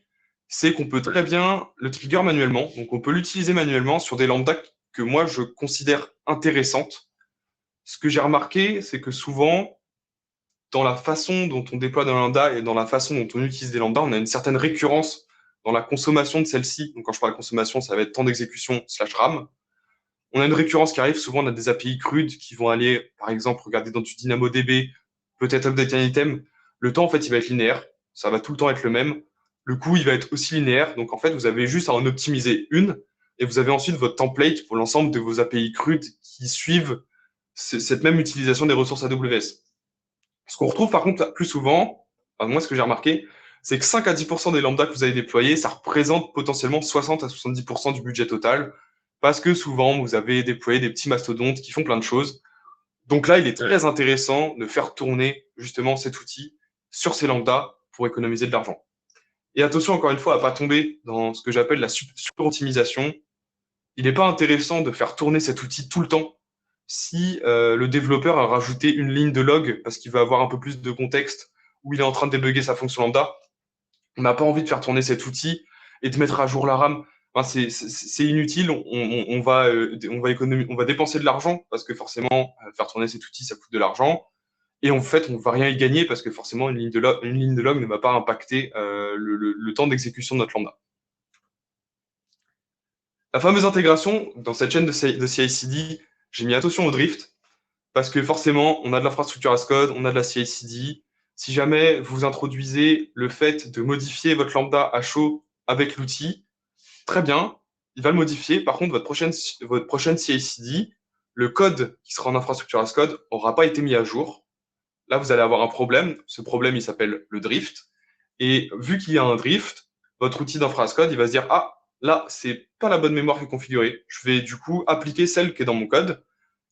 [SPEAKER 1] c'est qu'on peut très bien le trigger manuellement. Donc, on peut l'utiliser manuellement sur des lambdas que moi, je considère intéressantes. Ce que j'ai remarqué, c'est que souvent, dans la façon dont on déploie des lambdas et dans la façon dont on utilise des lambdas, on a une certaine récurrence dans la consommation de celle-ci. Donc, quand je parle de consommation, ça va être temps d'exécution slash RAM. On a une récurrence qui arrive. Souvent, on a des API crudes qui vont aller, par exemple, regarder dans du DynamoDB, peut-être update un item. Le temps, en fait, il va être linéaire. Ça va tout le temps être le même. Le coût, il va être aussi linéaire. Donc, en fait, vous avez juste à en optimiser une et vous avez ensuite votre template pour l'ensemble de vos API crudes qui suivent cette même utilisation des ressources AWS. Ce qu'on retrouve par contre plus souvent, enfin, moi ce que j'ai remarqué, c'est que 5 à 10% des lambdas que vous avez déployés, ça représente potentiellement 60 à 70% du budget total, parce que souvent vous avez déployé des petits mastodontes qui font plein de choses. Donc là, il est très intéressant de faire tourner justement cet outil sur ces lambdas pour économiser de l'argent. Et attention encore une fois à ne pas tomber dans ce que j'appelle la super-optimisation. Il n'est pas intéressant de faire tourner cet outil tout le temps si le développeur a rajouté une ligne de log parce qu'il veut avoir un peu plus de contexte où il est en train de débugger sa fonction lambda. On n'a pas envie de faire tourner cet outil et de mettre à jour la RAM. Enfin, c'est inutile. On va dépenser de l'argent parce que forcément, faire tourner cet outil, ça coûte de l'argent. Et en fait, on ne va rien y gagner parce que forcément, une ligne de log ne va pas impacter le temps d'exécution de notre lambda. La fameuse intégration dans cette chaîne de CI/CD, j'ai mis attention au drift parce que forcément, on a de l'infrastructure as code, on a de la CI/CD. Si jamais vous introduisez le fait de modifier votre lambda à chaud avec l'outil, très bien, il va le modifier. Par contre, votre prochaine CI/CD, le code qui sera en infrastructure as code n'aura pas été mis à jour. Là, vous allez avoir un problème. Ce problème, il s'appelle le drift. Et vu qu'il y a un drift, votre outil d'infra as code, il va se dire, ah, là, c'est pas la bonne mémoire qui est configurée. Je vais du coup appliquer celle qui est dans mon code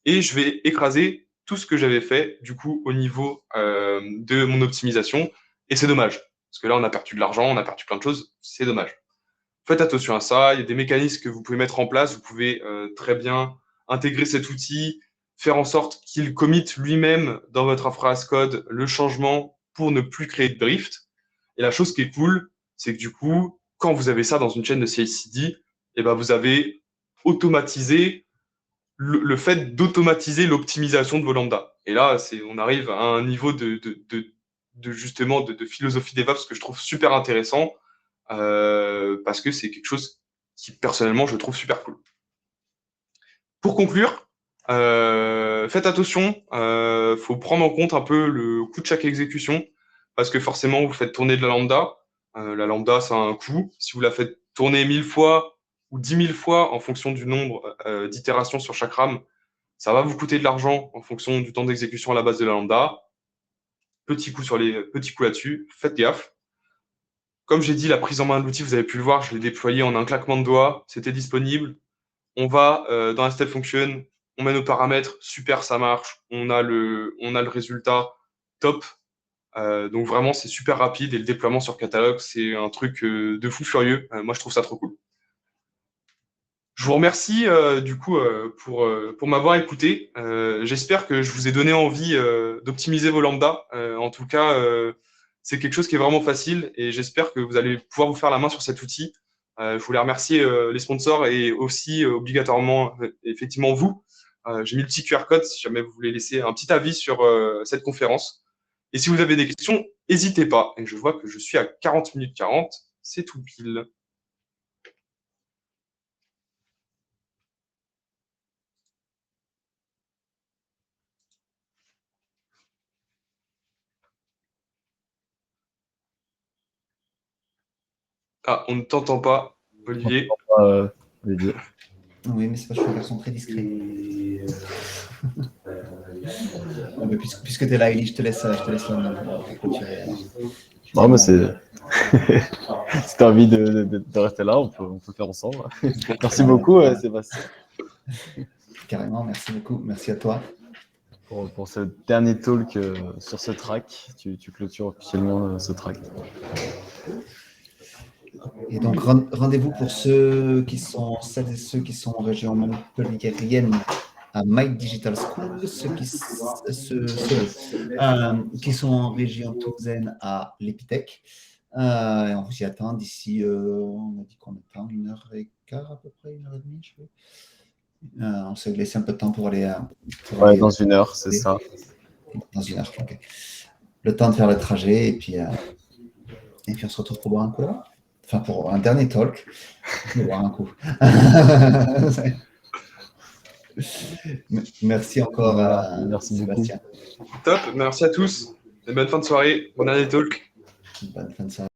[SPEAKER 1] et je vais écraser tout ce que j'avais fait du coup au niveau de mon optimisation. Et c'est dommage, parce que là, on a perdu de l'argent, on a perdu plein de choses, c'est dommage. Faites attention à ça, il y a des mécanismes que vous pouvez mettre en place, vous pouvez très bien intégrer cet outil, faire en sorte qu'il commit lui-même dans votre infra as code le changement pour ne plus créer de drift. Et la chose qui est cool, c'est que du coup, quand vous avez ça dans une chaîne de CI/CD, eh ben vous avez automatisé le fait d'automatiser l'optimisation de vos lambdas. Et là, on arrive à un niveau justement de philosophie DevOps que je trouve super intéressant parce que c'est quelque chose qui personnellement je trouve super cool. Pour conclure, faites attention, faut prendre en compte un peu le coût de chaque exécution parce que forcément vous faites tourner de la lambda. La lambda, ça a un coût. Si vous la faites tourner 1000 fois ou 10 000 fois en fonction du nombre d'itérations sur chaque RAM, ça va vous coûter de l'argent en fonction du temps d'exécution à la base de la lambda. Petit coup là-dessus, faites gaffe. Comme j'ai dit, la prise en main de l'outil, vous avez pu le voir, je l'ai déployé en un claquement de doigts, c'était disponible. On va dans la step function, on met nos paramètres, super, ça marche, on a le résultat top. Donc vraiment, c'est super rapide et le déploiement sur catalogue, c'est un truc de fou furieux. Moi, je trouve ça trop cool. Je vous remercie du coup pour m'avoir écouté. J'espère que je vous ai donné envie d'optimiser vos lambdas. En tout cas, c'est quelque chose qui est vraiment facile et j'espère que vous allez pouvoir vous faire la main sur cet outil. Je voulais remercier les sponsors et aussi obligatoirement effectivement vous. J'ai mis le petit QR code si jamais vous voulez laisser un petit avis sur cette conférence. Et si vous avez des questions, n'hésitez pas. Et je vois que je suis à 40 minutes 40, c'est tout pile. Ah, on ne t'entend pas, Olivier.
[SPEAKER 2] Olivier.
[SPEAKER 3] Oui, mais c'est parce que je suis un garçon très discret. Bon, mais puisque tu es là, Eli, je te laisse l'honneur pour clôturer.
[SPEAKER 2] Non, mais c'est. Si tu as envie de rester là, on peut faire ensemble. Merci beaucoup, Sébastien.
[SPEAKER 3] Carrément, merci beaucoup. Merci à toi.
[SPEAKER 2] Pour ce dernier talk sur ce track, tu clôtures officiellement ce track.
[SPEAKER 3] Et donc, rendez-vous pour celles et ceux qui sont en région montpelliéraine à Mike Digital School, ceux qui sont en région toulousaine à l'Epitech. Et on vous y attend d'ici, on a dit combien de temps, 1h15 à peu près, 1h30, je sais. On s'est laissé un peu de temps pour aller.
[SPEAKER 2] Dans 1 heure, c'est ça.
[SPEAKER 3] Dans 1 heure, ok. Le temps de faire le trajet, et puis on se retrouve pour boire un coup là. Enfin, pour un dernier talk, on va boire un coup. Merci encore,
[SPEAKER 2] merci
[SPEAKER 3] Sébastien.
[SPEAKER 2] beaucoup.
[SPEAKER 1] Top, merci à tous. Et bonne fin de soirée. Bon dernier talk.
[SPEAKER 3] Bonne fin de soirée.